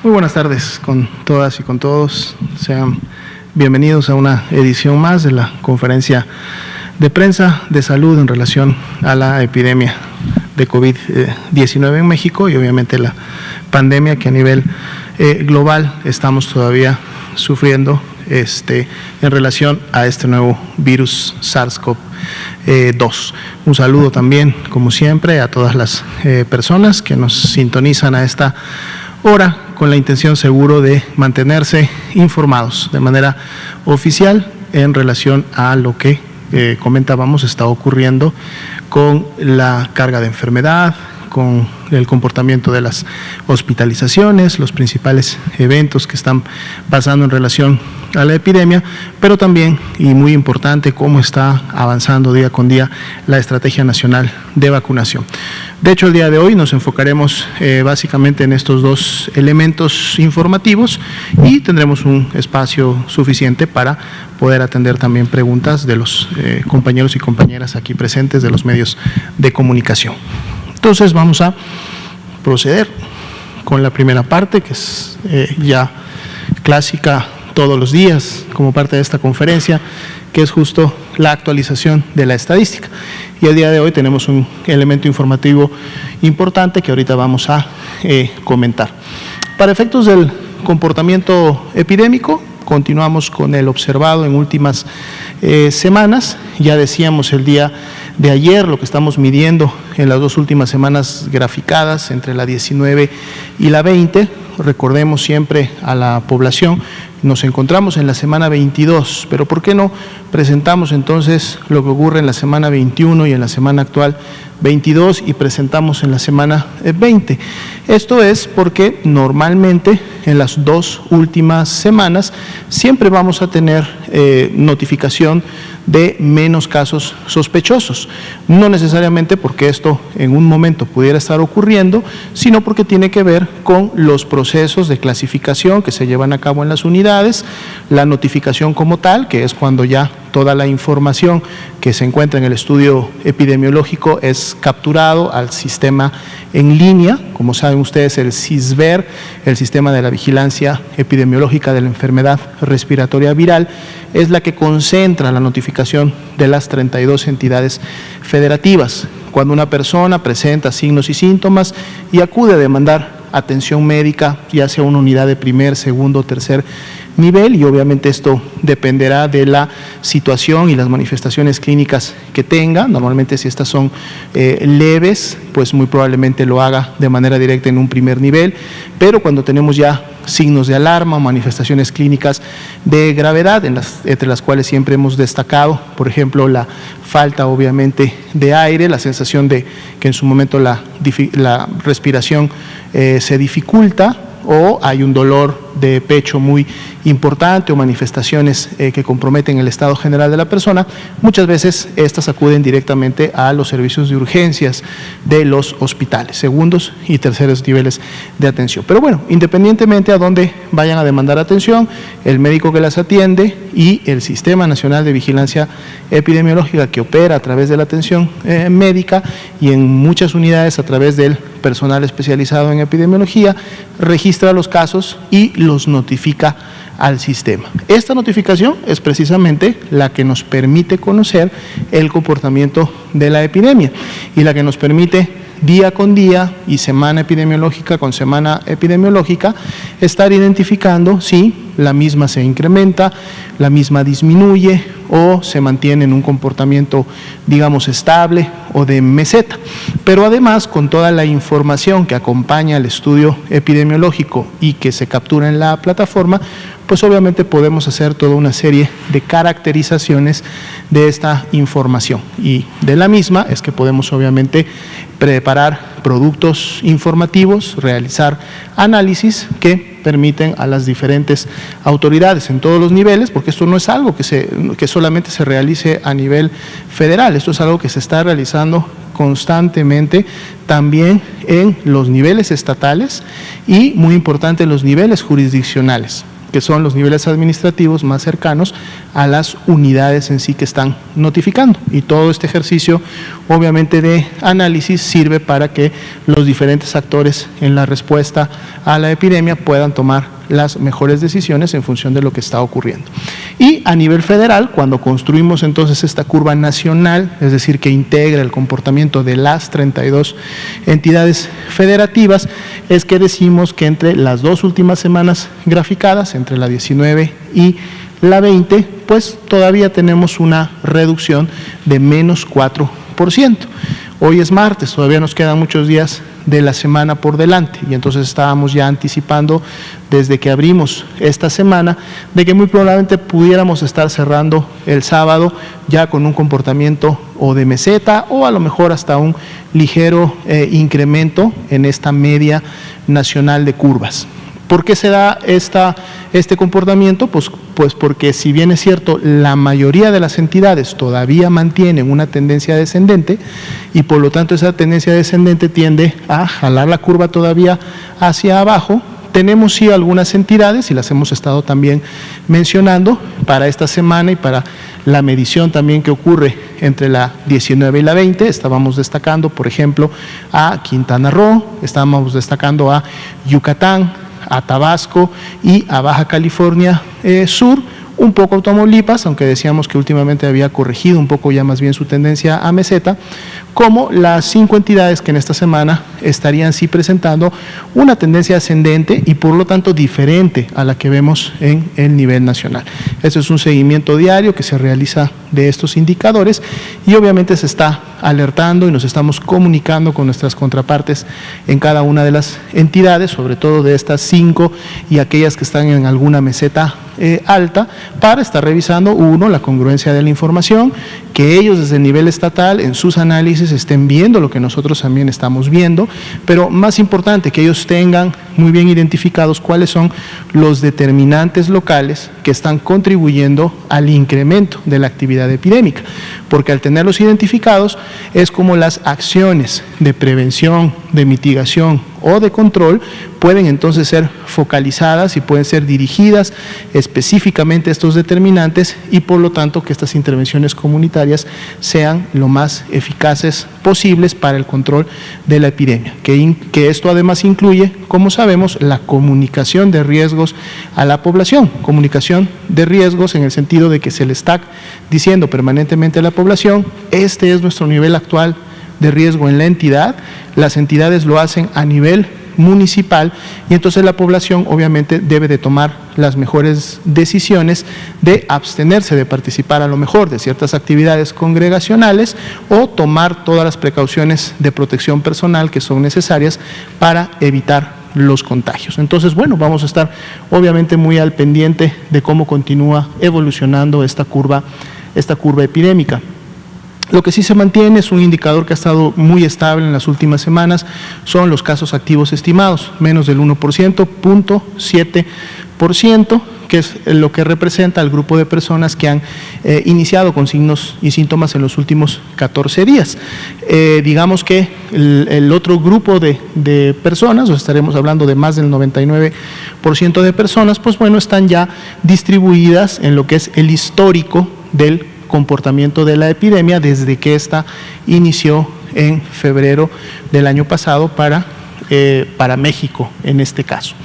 Muy buenas tardes con todas y con todos. Sean bienvenidos a una edición más de la conferencia de prensa de salud en relación a la epidemia de COVID-19 en México y obviamente la pandemia que a nivel global estamos todavía sufriendo en relación a este nuevo virus SARS-CoV-2. Un saludo también, como siempre, a todas las personas que nos sintonizan a esta hora con la intención seguro de mantenerse informados de manera oficial en relación a lo que comentábamos está ocurriendo con la carga de enfermedad, con el comportamiento de las hospitalizaciones, los principales eventos que están pasando en relación a la epidemia, pero también, y muy importante, cómo está avanzando día con día la Estrategia Nacional de Vacunación. De hecho, el día de hoy nos enfocaremos básicamente en estos dos elementos informativos y tendremos un espacio suficiente para poder atender también preguntas de los compañeros y compañeras aquí presentes de los medios de comunicación. Entonces vamos a proceder con la primera parte, que es ya clásica todos los días como parte de esta conferencia, que es justo la actualización de la estadística. Y el día de hoy tenemos un elemento informativo importante que ahorita vamos a comentar. Para efectos del comportamiento epidémico, continuamos con el observado en últimas semanas. Ya decíamos el día de ayer lo que estamos midiendo en las dos últimas semanas graficadas entre la 19 y la 20. Recordemos siempre a la población, nos encontramos en la semana 22, pero ¿por qué no presentamos entonces lo que ocurre en la semana 21 y en la semana actual 22 y presentamos en la semana 20? Esto es porque normalmente en las dos últimas semanas siempre vamos a tener notificación de menos casos sospechosos. No necesariamente porque esto en un momento pudiera estar ocurriendo, sino porque tiene que ver con los procesos de clasificación que se llevan a cabo en las unidades, la notificación como tal, que es cuando ya toda la información que se encuentra en el estudio epidemiológico es capturado al sistema en línea, como saben ustedes el SISVER, el Sistema de la Vigilancia Epidemiológica de la Enfermedad Respiratoria Viral, es la que concentra la notificación de las 32 entidades federativas. Cuando una persona presenta signos y síntomas y acude a demandar atención médica, ya sea una unidad de primer, segundo o tercer nivel, y obviamente esto dependerá de la situación y las manifestaciones clínicas que tenga. Normalmente si estas son leves, pues muy probablemente lo haga de manera directa en un primer nivel, pero cuando tenemos ya signos de alarma o manifestaciones clínicas de gravedad, entre las cuales siempre hemos destacado, por ejemplo, la falta obviamente de aire, la sensación de que en su momento la respiración se dificulta, o hay un dolor de pecho muy importante o manifestaciones que comprometen el estado general de la persona, muchas veces estas acuden directamente a los servicios de urgencias de los hospitales, segundos y terceros niveles de atención. Pero bueno, independientemente a dónde vayan a demandar atención, el médico que las atiende y el Sistema Nacional de Vigilancia Epidemiológica que opera a través de la atención médica y en muchas unidades a través del personal especializado en epidemiología, registra los casos y los notifica al sistema. Esta notificación es precisamente la que nos permite conocer el comportamiento de la epidemia y la que nos permite día con día y semana epidemiológica con semana epidemiológica estar identificando si la misma se incrementa, la misma disminuye o se mantiene en un comportamiento, digamos, estable o de meseta. Pero además, con toda la información que acompaña al estudio epidemiológico y que se captura en la plataforma, pues obviamente podemos hacer toda una serie de caracterizaciones de esta información, y de la misma es que podemos obviamente preparar productos informativos, realizar análisis que permiten a las diferentes autoridades en todos los niveles, porque esto no es algo que solamente se realice a nivel federal, esto es algo que se está realizando constantemente también en los niveles estatales y, muy importante, en los niveles jurisdiccionales. que son los niveles administrativos más cercanos a las unidades en sí que están notificando. Y todo este ejercicio, obviamente, de análisis sirve para que los diferentes actores en la respuesta a la epidemia puedan tomar las mejores decisiones en función de lo que está ocurriendo. Y a nivel federal, cuando construimos entonces esta curva nacional, es decir, que integra el comportamiento de las 32 entidades federativas, es que decimos que entre las dos últimas semanas graficadas, entre la 19 y la 20, pues todavía tenemos una reducción de menos 4%. Hoy es martes, todavía nos quedan muchos días de la semana por delante y entonces estábamos ya anticipando desde que abrimos esta semana de que muy probablemente pudiéramos estar cerrando el sábado ya con un comportamiento o de meseta o a lo mejor hasta un ligero incremento en esta media nacional de curvas. ¿Por qué se da este comportamiento? Pues porque si bien es cierto, la mayoría de las entidades todavía mantienen una tendencia descendente y por lo tanto esa tendencia descendente tiende a jalar la curva todavía hacia abajo. Tenemos sí algunas entidades, y las hemos estado también mencionando para esta semana y para la medición también que ocurre entre la 19 y la 20, estábamos destacando, por ejemplo, a Quintana Roo, estábamos destacando a Yucatán, a Tabasco y a Baja California Sur, un poco a Tamaulipas, aunque decíamos que últimamente había corregido un poco ya más bien su tendencia a meseta, como las 5 entidades que en esta semana estarían sí presentando una tendencia ascendente y por lo tanto diferente a la que vemos en el nivel nacional. Eso es un seguimiento diario que se realiza de estos indicadores y obviamente se está alertando y nos estamos comunicando con nuestras contrapartes en cada una de las entidades, sobre todo de estas 5 y aquellas que están en alguna meseta alta, para estar revisando, uno, la congruencia de la información, que ellos desde el nivel estatal en sus análisis estén viendo lo que nosotros también estamos viendo, pero más importante, que ellos tengan muy bien identificados cuáles son los determinantes locales que están contribuyendo al incremento de la actividad epidémica, porque al tenerlos identificados es como las acciones de prevención, de mitigación o de control pueden entonces ser focalizadas y pueden ser dirigidas específicamente a estos determinantes y por lo tanto que estas intervenciones comunitarias sean lo más eficaces posibles para el control de la epidemia, que esto además incluye, como sabemos, la comunicación de riesgos a la población, comunicación de riesgos en el sentido de que se le está diciendo permanentemente a la población, este es nuestro nivel actual de riesgo en la entidad, las entidades lo hacen a nivel municipal y entonces la población obviamente debe de tomar las mejores decisiones de abstenerse de participar a lo mejor de ciertas actividades congregacionales o tomar todas las precauciones de protección personal que son necesarias para evitar los contagios. Entonces, bueno, vamos a estar obviamente muy al pendiente de cómo continúa evolucionando esta curva epidémica. Lo que sí se mantiene es un indicador que ha estado muy estable en las últimas semanas, son los casos activos estimados, menos del 1%, 0.7%, que es lo que representa al grupo de personas que han iniciado con signos y síntomas en los últimos 14 días. Digamos que el otro grupo de personas, o estaremos hablando de más del 99% de personas, pues bueno, están ya distribuidas en lo que es el histórico del comportamiento de la epidemia desde que esta inició en febrero del año pasado para México en este caso.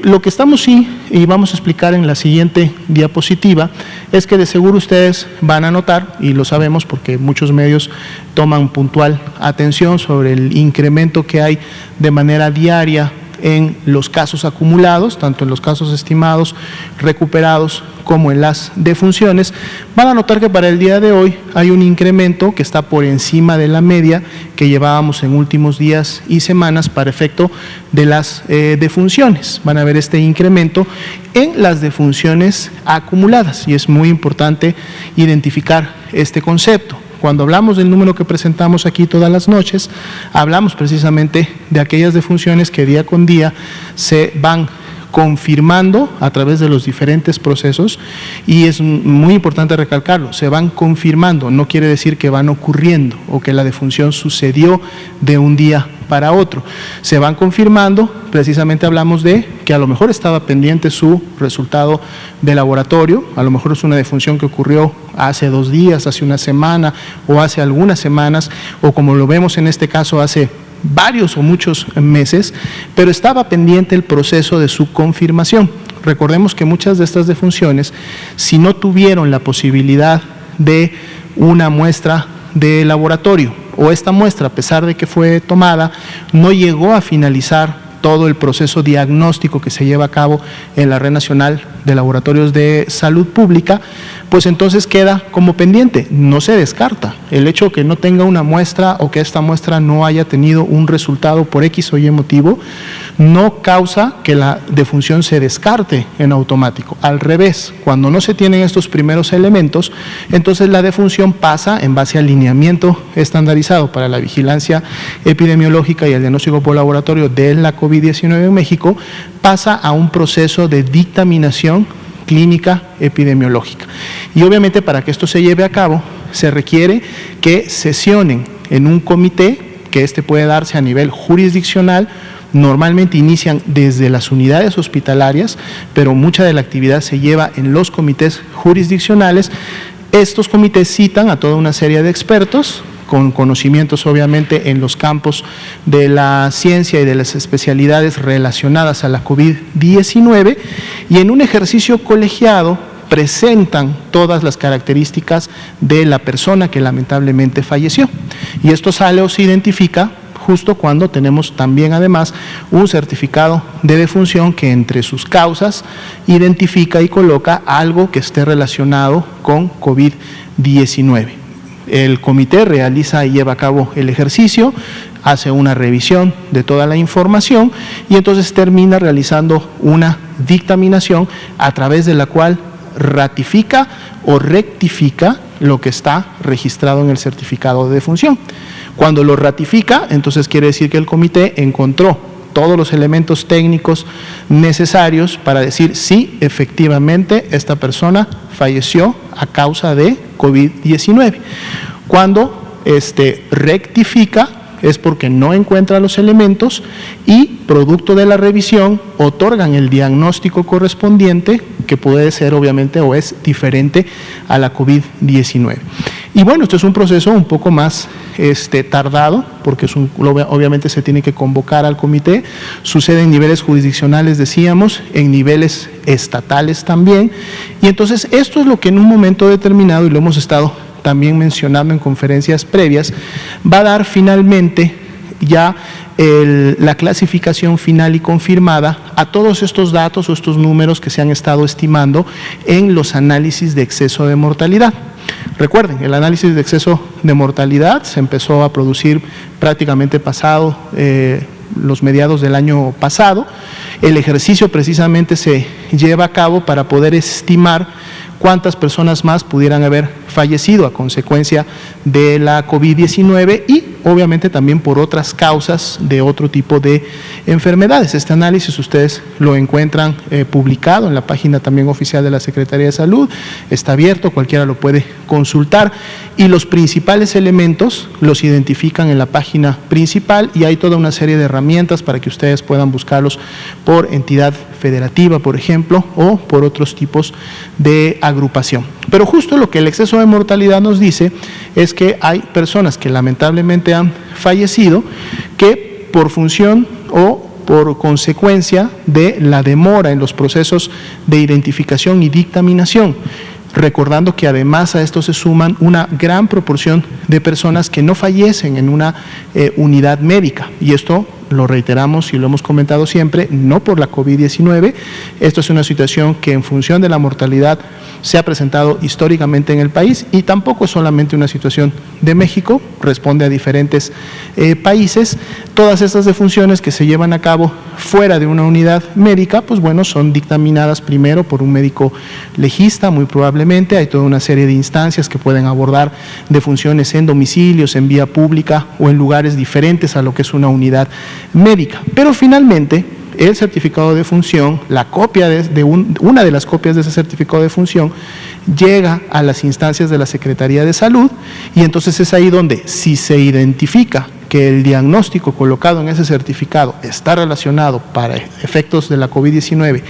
Lo que estamos y vamos a explicar en la siguiente diapositiva es que de seguro ustedes van a notar, y lo sabemos porque muchos medios toman puntual atención sobre el incremento que hay de manera diaria en los casos acumulados, tanto en los casos estimados, recuperados, como en las defunciones, van a notar que para el día de hoy hay un incremento que está por encima de la media que llevábamos en últimos días y semanas para efecto de las defunciones. Van a ver este incremento en las defunciones acumuladas y es muy importante identificar este concepto. Cuando hablamos del número que presentamos aquí todas las noches, hablamos precisamente de aquellas defunciones que día con día se van confirmando a través de los diferentes procesos y es muy importante recalcarlo, se van confirmando, no quiere decir que van ocurriendo o que la defunción sucedió de un día para otro. Se van confirmando, precisamente hablamos de que a lo mejor estaba pendiente su resultado de laboratorio, a lo mejor es una defunción que ocurrió hace 2 días, hace una semana o hace algunas semanas, o como lo vemos en este caso hace varios o muchos meses, pero estaba pendiente el proceso de su confirmación. Recordemos que muchas de estas defunciones, si no tuvieron la posibilidad de una muestra de laboratorio, o esta muestra, a pesar de que fue tomada, no llegó a finalizar todo el proceso diagnóstico que se lleva a cabo en la Red Nacional de Laboratorios de Salud Pública, pues entonces queda como pendiente, no se descarta. El hecho de que no tenga una muestra o que esta muestra no haya tenido un resultado por X o Y motivo, no causa que la defunción se descarte en automático. Al revés, cuando no se tienen estos primeros elementos, entonces la defunción pasa, en base al lineamiento estandarizado para la vigilancia epidemiológica y el diagnóstico por laboratorio de la COVID-19 en México, pasa a un proceso de dictaminación clínica epidemiológica. Y obviamente para que esto se lleve a cabo, se requiere que sesionen en un comité, que puede darse a nivel jurisdiccional. Normalmente inician desde las unidades hospitalarias, pero mucha de la actividad se lleva en los comités jurisdiccionales. Estos comités citan a toda una serie de expertos, con conocimientos obviamente en los campos de la ciencia y de las especialidades relacionadas a la COVID-19, y en un ejercicio colegiado presentan todas las características de la persona que lamentablemente falleció. Y esto sale o se identifica justo cuando tenemos también además un certificado de defunción que entre sus causas identifica y coloca algo que esté relacionado con COVID-19. El comité realiza y lleva a cabo el ejercicio, hace una revisión de toda la información y entonces termina realizando una dictaminación a través de la cual ratifica o rectifica lo que está registrado en el certificado de defunción. Cuando lo ratifica, entonces quiere decir que el comité encontró todos los elementos técnicos necesarios para decir sí, efectivamente, esta persona falleció a causa de COVID-19. Cuando rectifica es porque no encuentra los elementos y, producto de la revisión, otorgan el diagnóstico correspondiente, que puede ser obviamente o es diferente a la COVID-19. Y bueno, esto es un proceso un poco más tardado, porque obviamente se tiene que convocar al comité, sucede en niveles jurisdiccionales, decíamos, en niveles estatales también, y entonces esto es lo que en un momento determinado, y lo hemos estado también mencionando en conferencias previas, va a dar finalmente ya la clasificación final y confirmada a todos estos datos o estos números que se han estado estimando en los análisis de exceso de mortalidad. Recuerden, el análisis de exceso de mortalidad se empezó a producir prácticamente pasado los mediados del año pasado. El ejercicio precisamente se lleva a cabo para poder estimar cuántas personas más pudieran haber fallecido a consecuencia de la COVID-19 y obviamente también por otras causas de otro tipo de enfermedades. Este análisis ustedes lo encuentran publicado en la página también oficial de la Secretaría de Salud, está abierto, cualquiera lo puede consultar y los principales elementos los identifican en la página principal y hay toda una serie de herramientas para que ustedes puedan buscarlos por entidad federativa, por ejemplo, o por otros tipos de agrupación. Pero justo lo que el exceso de mortalidad nos dice es que hay personas que lamentablemente han fallecido que por función o por consecuencia de la demora en los procesos de identificación y dictaminación, recordando que además a esto se suman una gran proporción de personas que no fallecen en una unidad médica, y esto lo reiteramos y lo hemos comentado siempre, no por la COVID-19, esto es una situación que en función de la mortalidad se ha presentado históricamente en el país y tampoco es solamente una situación de México, responde a diferentes países. Todas estas defunciones que se llevan a cabo fuera de una unidad médica, pues bueno, son dictaminadas primero por un médico legista, muy probablemente, hay toda una serie de instancias que pueden abordar defunciones en domicilios, en vía pública o en lugares diferentes a lo que es una unidad médica, pero finalmente el certificado de función, la copia una de las copias de ese certificado de función llega a las instancias de la Secretaría de Salud y entonces es ahí donde si se identifica que el diagnóstico colocado en ese certificado está relacionado para efectos de la COVID-19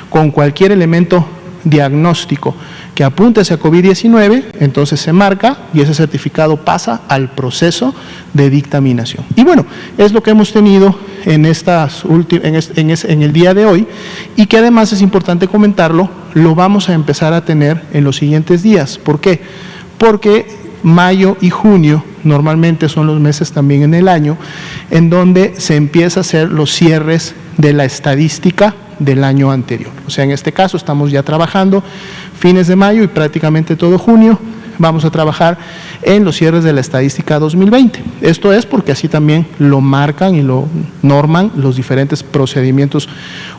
con cualquier elemento diagnóstico que apunte hacia COVID-19, entonces se marca y ese certificado pasa al proceso de dictaminación. Y bueno, es lo que hemos tenido en el día de hoy, y que además es importante comentarlo, lo vamos a empezar a tener en los siguientes días. ¿Por qué? Porque mayo y junio normalmente son los meses también en el año en donde se empieza a hacer los cierres de la estadística del año anterior. O sea, en este caso estamos ya trabajando fines de mayo y prácticamente todo junio vamos a trabajar en los cierres de la estadística 2020. Esto es porque así también lo marcan y lo norman los diferentes procedimientos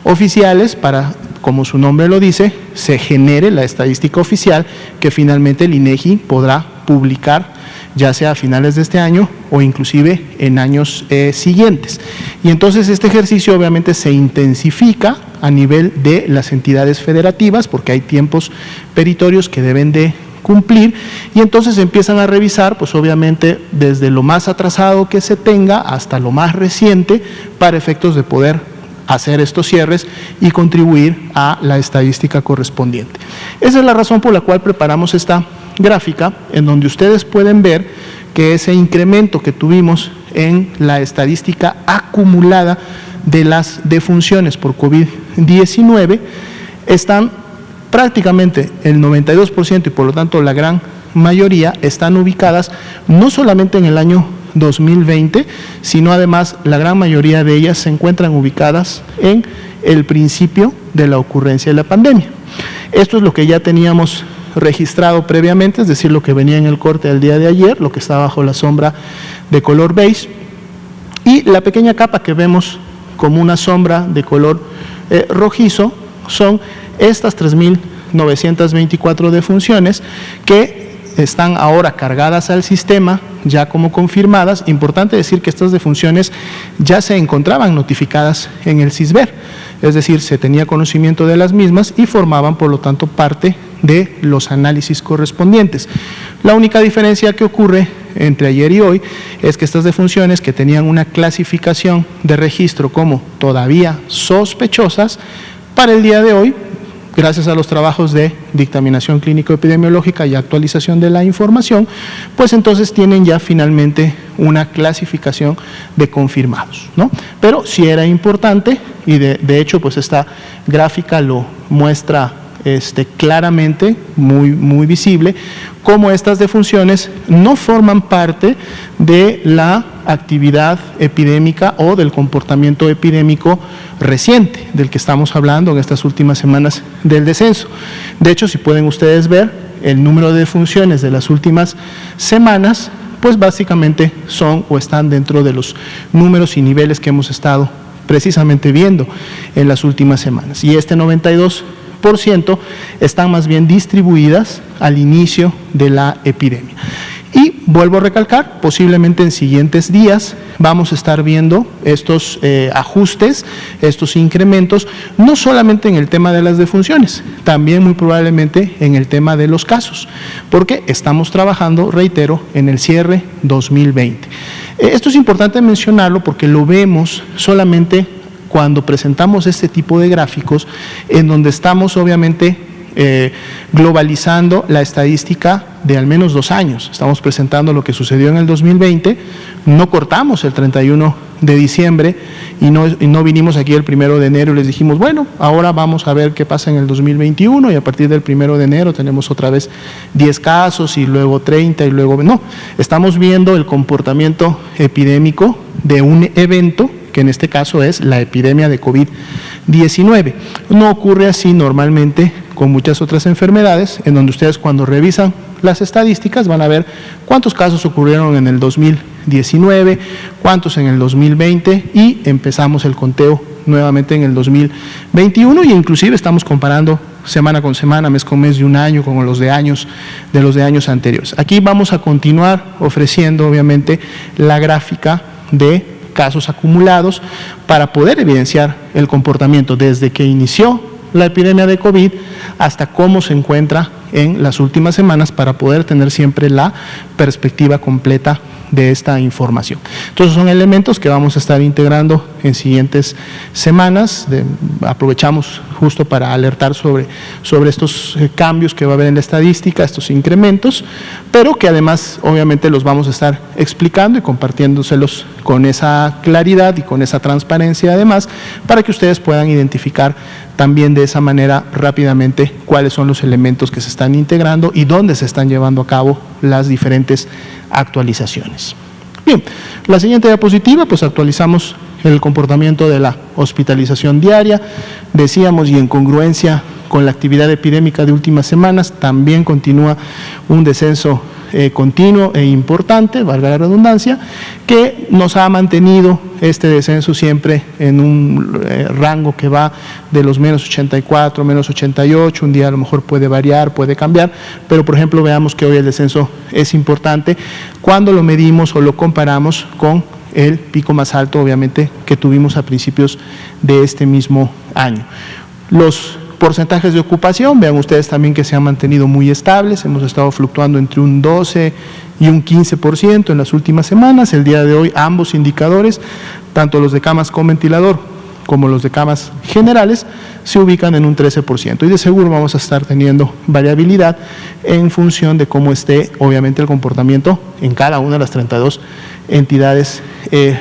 oficiales para, como su nombre lo dice, se genere la estadística oficial que finalmente el INEGI podrá publicar, ya sea a finales de este año o inclusive en años siguientes. Y entonces este ejercicio obviamente se intensifica a nivel de las entidades federativas porque hay tiempos peritorios que deben de cumplir, y entonces empiezan a revisar, pues obviamente desde lo más atrasado que se tenga hasta lo más reciente para efectos de poder hacer estos cierres y contribuir a la estadística correspondiente. Esa es la razón por la cual preparamos esta gráfica, en donde ustedes pueden ver que ese incremento que tuvimos en la estadística acumulada de las defunciones por COVID-19 están prácticamente el 92% y por lo tanto la gran mayoría están ubicadas no solamente en el año 2020, sino además la gran mayoría de ellas se encuentran ubicadas en el principio de la ocurrencia de la pandemia. Esto es lo que ya teníamos registrado previamente, es decir, lo que venía en el corte del día de ayer, lo que está bajo la sombra de color beige, y la pequeña capa que vemos como una sombra de color rojizo son estas 3.924 defunciones que están ahora cargadas al sistema ya como confirmadas. Importante decir que estas defunciones ya se encontraban notificadas en el CISBER, es decir, se tenía conocimiento de las mismas y formaban por lo tanto parte de los análisis correspondientes. La única diferencia que ocurre entre ayer y hoy es que estas defunciones que tenían una clasificación de registro como todavía sospechosas, para el día de hoy, gracias a los trabajos de dictaminación clínico-epidemiológica y actualización de la información, pues entonces tienen ya finalmente una clasificación de confirmados, ¿no? Pero sí era importante, y de hecho pues esta gráfica lo muestra claramente, muy visible, cómo estas defunciones no forman parte de la actividad epidémica o del comportamiento epidémico reciente del que estamos hablando en estas últimas semanas del descenso. De hecho, si pueden ustedes ver el número de defunciones de las últimas semanas, pues básicamente son o están dentro de los números y niveles que hemos estado precisamente viendo en las últimas semanas. Y este 92% están más bien distribuidas al inicio de la epidemia. Y vuelvo a recalcar, posiblemente en siguientes días vamos a estar viendo estos ajustes, estos incrementos, no solamente en el tema de las defunciones, también muy probablemente en el tema de los casos, porque estamos trabajando, reitero, en el cierre 2020. Esto es importante mencionarlo porque lo vemos solamente cuando presentamos este tipo de gráficos en donde estamos obviamente globalizando la estadística de al menos 2 años. Estamos presentando lo que sucedió en el 2020, no cortamos el 31 de diciembre y no vinimos aquí el 1 de enero y les dijimos, bueno, ahora vamos a ver qué pasa en el 2021 y a partir del 1 de enero tenemos otra vez 10 casos y luego 30 y luego… No, estamos viendo el comportamiento epidémico de un evento que en este caso es la epidemia de COVID-19. No ocurre así normalmente con muchas otras enfermedades, en donde ustedes cuando revisan las estadísticas van a ver cuántos casos ocurrieron en el 2019, cuántos en el 2020 y empezamos el conteo nuevamente en el 2021 y inclusive estamos comparando semana con semana, mes con mes de un año con los de años anteriores. Aquí vamos a continuar ofreciendo obviamente la gráfica de casos acumulados para poder evidenciar el comportamiento desde que inició la epidemia de COVID hasta cómo se encuentra en las últimas semanas para poder tener siempre la perspectiva completa de esta información. Entonces son elementos que vamos a estar integrando en siguientes semanas. Aprovechamos justo para alertar sobre estos cambios que va a haber en la estadística, estos incrementos, pero que además obviamente los vamos a estar explicando y compartiéndoselos con esa claridad y con esa transparencia además, para que ustedes puedan identificar también de esa manera rápidamente cuáles son los elementos que se están integrando y dónde se están llevando a cabo las diferentes actualizaciones. Bien, la siguiente diapositiva, pues actualizamos el comportamiento de la hospitalización diaria. Decíamos, y en congruencia con la actividad epidémica de últimas semanas, también continúa un descenso continuo e importante, valga la redundancia, que nos ha mantenido este descenso siempre en un rango que va de los menos 84, menos 88, un día a lo mejor puede variar, puede cambiar, pero por ejemplo veamos que hoy el descenso es importante cuando lo medimos o lo comparamos con el pico más alto, obviamente, que tuvimos a principios de este mismo año. Los porcentajes de ocupación, vean ustedes también que se han mantenido muy estables, hemos estado fluctuando entre un 12 y un 15% en las últimas semanas. El día de hoy ambos indicadores, tanto los de camas con ventilador como los de camas generales, se ubican en un 13%, y de seguro vamos a estar teniendo variabilidad en función de cómo esté obviamente el comportamiento en cada una de las 32 entidades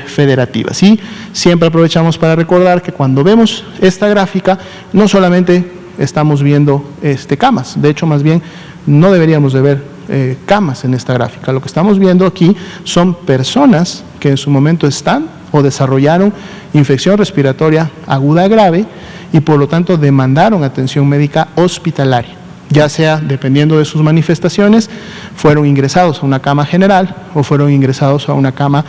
federativas. Y siempre aprovechamos para recordar que cuando vemos esta gráfica no solamente estamos viendo camas, de hecho más bien no deberíamos de ver camas en esta gráfica. Lo que estamos viendo aquí son personas que en su momento están o desarrollaron infección respiratoria aguda grave y por lo tanto demandaron atención médica hospitalaria, ya sea, dependiendo de sus manifestaciones, fueron ingresados a una cama general o fueron ingresados a una cama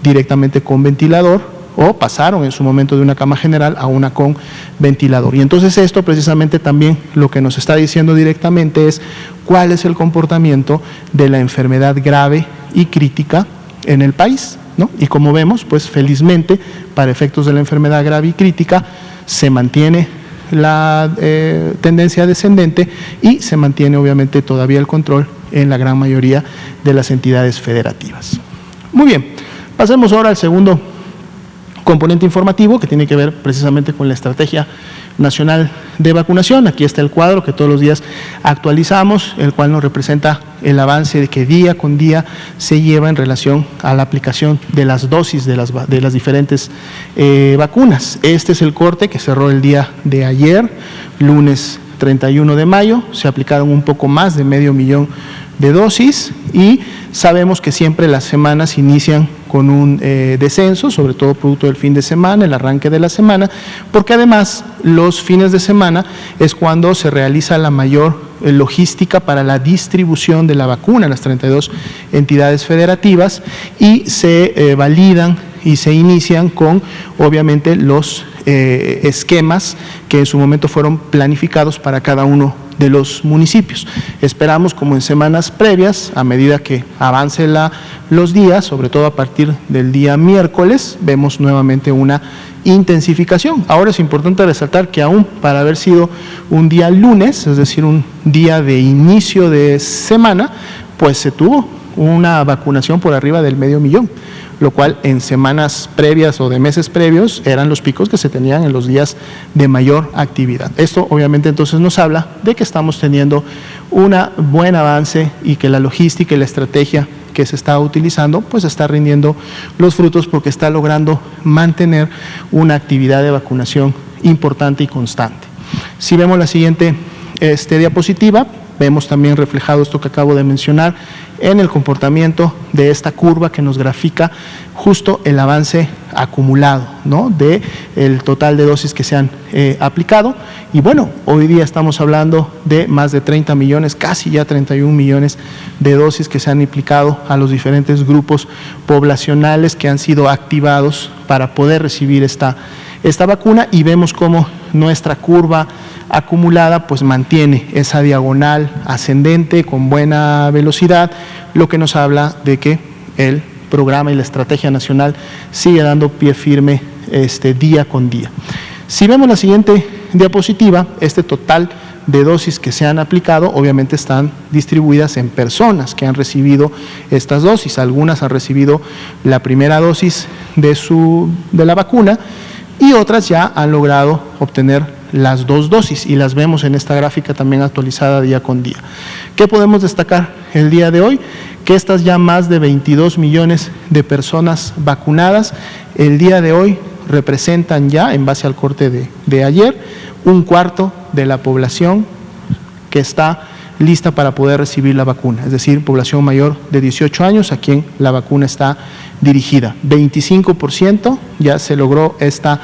directamente con ventilador, o pasaron en su momento de una cama general a una con ventilador. Y entonces esto precisamente también lo que nos está diciendo directamente es cuál es el comportamiento de la enfermedad grave y crítica en el país, ¿no? Y como vemos, pues felizmente, para efectos de la enfermedad grave y crítica, se mantiene la tendencia descendente y se mantiene obviamente todavía el control en la gran mayoría de las entidades federativas. Muy bien, pasemos ahora al segundo componente informativo, que tiene que ver precisamente con la Estrategia Nacional de Vacunación. Aquí está el cuadro que todos los días actualizamos, el cual nos representa el avance de que día con día se lleva en relación a la aplicación de las dosis de las diferentes vacunas. Este es el corte que cerró el día de ayer, lunes 31 de mayo, se aplicaron un poco más de 500,000 de dosis y sabemos que siempre las semanas inician con un descenso, sobre todo producto del fin de semana, el arranque de la semana, porque además los fines de semana es cuando se realiza la mayor logística para la distribución de la vacuna en las 32 entidades federativas y se validan y se inician con obviamente los esquemas que en su momento fueron planificados para cada uno de los municipios. Esperamos, como en semanas previas, a medida que avance los días, sobre todo a partir del día miércoles, vemos nuevamente una intensificación. Ahora es importante resaltar que aún para haber sido un día lunes, es decir, un día de inicio de semana, pues se tuvo una vacunación por arriba del 500,000, lo cual en semanas previas o de meses previos eran los picos que se tenían en los días de mayor actividad. Esto obviamente entonces nos habla de que estamos teniendo un buen avance y que la logística y la estrategia que se está utilizando pues está rindiendo los frutos, porque está logrando mantener una actividad de vacunación importante y constante. Si vemos la siguiente diapositiva, vemos también reflejado esto que acabo de mencionar en el comportamiento de esta curva que nos grafica justo el avance acumulado, ¿no?, de el total de dosis que se han aplicado. Y bueno, hoy día estamos hablando de más de 30 millones, casi ya 31 millones de dosis que se han aplicado a los diferentes grupos poblacionales que han sido activados para poder recibir esta vacuna, y vemos cómo nuestra curva acumulada pues mantiene esa diagonal ascendente con buena velocidad, lo que nos habla de que el programa y la estrategia nacional sigue dando pie firme día con día. Si vemos la siguiente diapositiva, este total de dosis que se han aplicado obviamente están distribuidas en personas que han recibido estas dosis. Algunas han recibido la primera dosis de la vacuna y otras ya han logrado obtener las 2 dosis y las vemos en esta gráfica también actualizada día con día. ¿Qué podemos destacar el día de hoy? Que estas ya más de 22 millones de personas vacunadas el día de hoy representan ya, en base al corte de ayer, 1/4 de la población que está lista para poder recibir la vacuna, es decir, población mayor de 18 años a quien la vacuna está dirigida. 25% ya se logró esta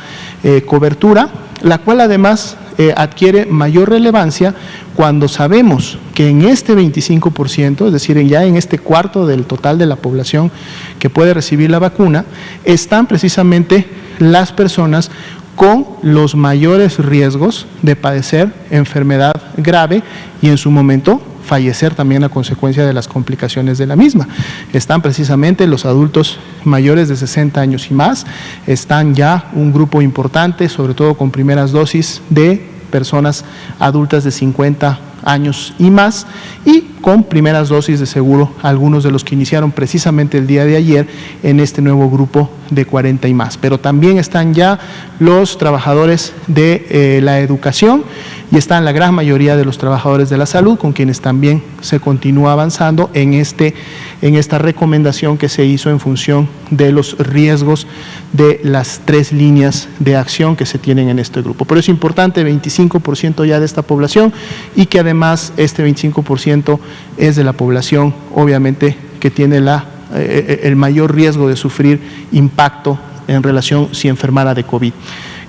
cobertura, la cual además adquiere mayor relevancia cuando sabemos que en este 25%, es decir, ya en este 1/4 del total de la población que puede recibir la vacuna, están precisamente las personas con los mayores riesgos de padecer enfermedad grave y en su momento fallecer también a consecuencia de las complicaciones de la misma. Están precisamente los adultos mayores de 60 años y más, están ya un grupo importante, sobre todo con primeras dosis de personas adultas de 50 años y más, y con primeras dosis de seguro algunos de los que iniciaron precisamente el día de ayer en este nuevo grupo de 40 y más. Pero también están ya los trabajadores de la educación y están la gran mayoría de los trabajadores de la salud, con quienes también se continúa avanzando en esta recomendación que se hizo en función de los riesgos de las 3 líneas de acción que se tienen en este grupo. Por eso es importante, 25% ya de esta población, y que además este 25% es de la población obviamente que tiene el mayor riesgo de sufrir impacto en relación si enfermara de COVID.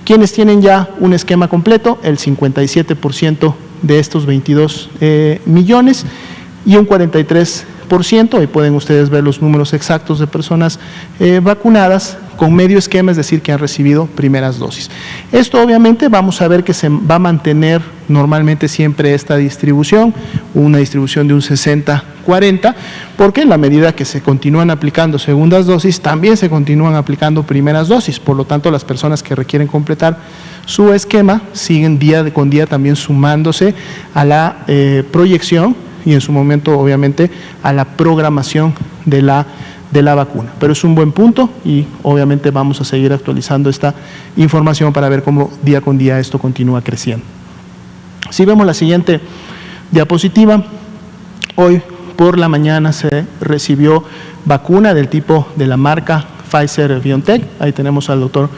Quienes tienen ya un esquema completo, el 57% de estos 22 millones y un 43%, ahí pueden ustedes ver los números exactos de personas vacunadas con medio esquema, es decir, que han recibido primeras dosis. Esto obviamente vamos a ver que se va a mantener normalmente siempre esta distribución, una distribución de un 60-40, porque en la medida que se continúan aplicando segundas dosis, también se continúan aplicando primeras dosis, por lo tanto las personas que requieren completar su esquema siguen día con día también sumándose a la proyección y en su momento obviamente a la programación de la vacuna. Pero es un buen punto y obviamente vamos a seguir actualizando esta información para ver cómo día con día esto continúa creciendo. Si vemos la siguiente diapositiva, hoy por la mañana se recibió vacuna del tipo de la marca Pfizer-BioNTech. Ahí tenemos al doctor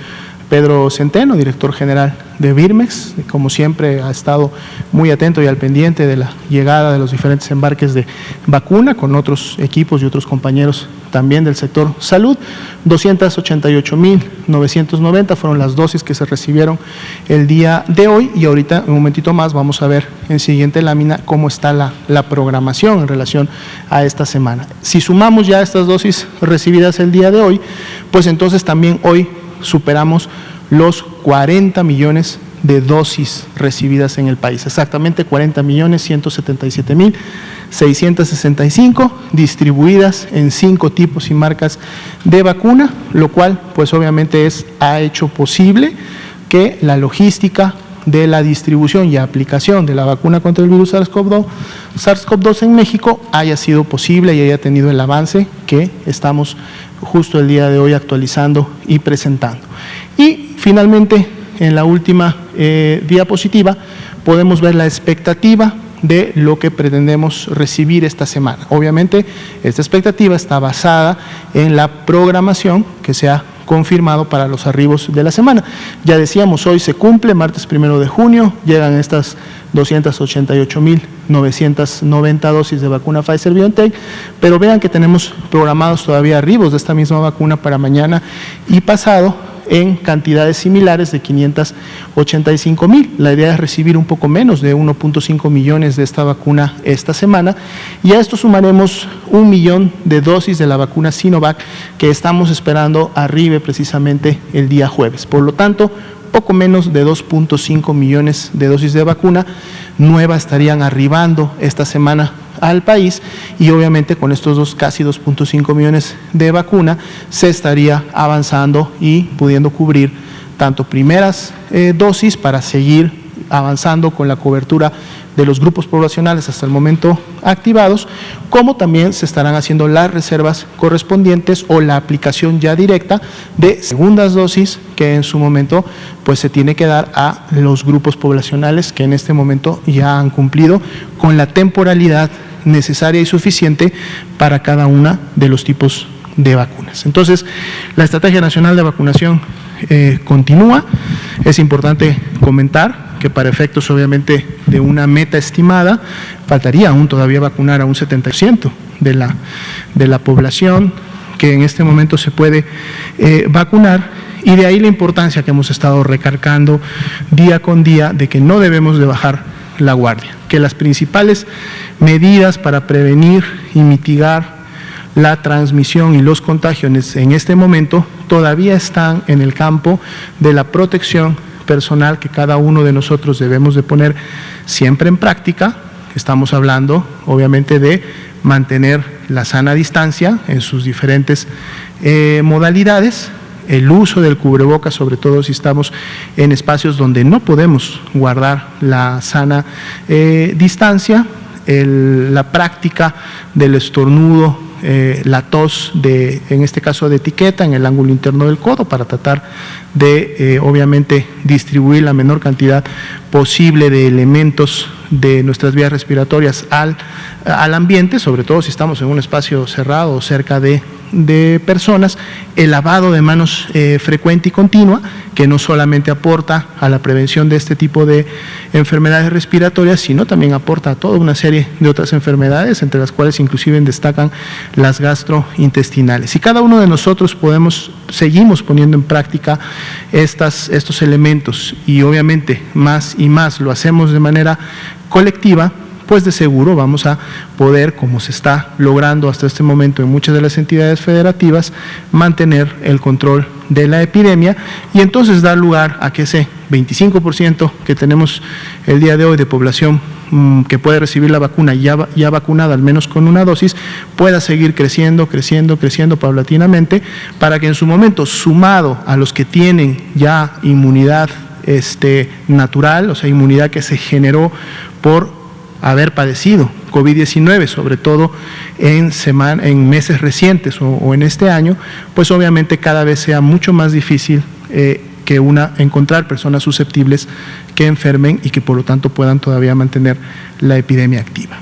Pedro Centeno, director general de Birmex, como siempre ha estado muy atento y al pendiente de la llegada de los diferentes embarques de vacuna con otros equipos y otros compañeros también del sector salud. 288.990 fueron las dosis que se recibieron el día de hoy y ahorita, un momentito más, vamos a ver en siguiente lámina cómo está la programación en relación a esta semana. Si sumamos ya estas dosis recibidas el día de hoy, pues entonces también hoy superamos los 40 millones de dosis recibidas en el país, exactamente 40.177.665 distribuidas en 5 tipos y marcas de vacuna, lo cual pues obviamente ha hecho posible que la logística de la distribución y aplicación de la vacuna contra el virus SARS-CoV-2 en México haya sido posible y haya tenido el avance que estamos justo el día de hoy actualizando y presentando. Y finalmente, en la última diapositiva, podemos ver la expectativa de lo que pretendemos recibir esta semana. Obviamente, esta expectativa está basada en la programación que se ha confirmado para los arribos de la semana. Ya decíamos, hoy se cumple, martes 1 de junio, llegan estas 288.990 dosis de vacuna Pfizer-BioNTech, pero vean que tenemos programados todavía arribos de esta misma vacuna para mañana y pasado en cantidades similares de 585.000. La idea es recibir un poco menos de 1.5 millones de esta vacuna esta semana y a esto sumaremos 1 millón de dosis de la vacuna Sinovac que estamos esperando arribe precisamente el día jueves. Por lo tanto, poco menos de 2.5 millones de dosis de vacuna nueva estarían arribando esta semana al país y obviamente con estos casi 2.5 millones de vacuna se estaría avanzando y pudiendo cubrir tanto primeras dosis para seguir avanzando con la cobertura de los grupos poblacionales hasta el momento activados, como también se estarán haciendo las reservas correspondientes o la aplicación ya directa de segundas dosis que en su momento pues se tiene que dar a los grupos poblacionales que en este momento ya han cumplido con la temporalidad necesaria y suficiente para cada una de los tipos de vacunas. Entonces, la Estrategia Nacional de Vacunación continúa. Es importante comentar que para efectos obviamente de una meta estimada, faltaría aún todavía vacunar a un 70% de la población que en este momento se puede vacunar, y de ahí la importancia que hemos estado recargando día con día de que no debemos de bajar la guardia, que las principales medidas para prevenir y mitigar la transmisión y los contagios en este momento todavía están en el campo de la protección personal que cada uno de nosotros debemos de poner siempre en práctica. Estamos hablando obviamente de mantener la sana distancia en sus diferentes modalidades, el uso del cubrebocas, sobre todo si estamos en espacios donde no podemos guardar la sana distancia, la práctica del estornudo, la tos, en este caso de etiqueta, en el ángulo interno del codo, para tratar de obviamente distribuir la menor cantidad posible de elementos de nuestras vías respiratorias al ambiente, sobre todo si estamos en un espacio cerrado o cerca de personas, el lavado de manos frecuente y continua, que no solamente aporta a la prevención de este tipo de enfermedades respiratorias, sino también aporta a toda una serie de otras enfermedades, entre las cuales inclusive destacan las gastrointestinales. Y cada uno de nosotros seguimos poniendo en práctica estos elementos, y obviamente más y más lo hacemos de manera colectiva, pues de seguro vamos a poder, como se está logrando hasta este momento en muchas de las entidades federativas, mantener el control de la epidemia, y entonces dar lugar a que ese 25% que tenemos el día de hoy de población que puede recibir la vacuna ya vacunada al menos con una dosis, pueda seguir creciendo paulatinamente, para que en su momento, sumado a los que tienen ya inmunidad natural, o sea, inmunidad que se generó por haber padecido COVID-19, sobre todo en meses recientes o en este año, pues obviamente cada vez sea mucho más difícil encontrar personas susceptibles que enfermen y que por lo tanto puedan todavía mantener la epidemia activa.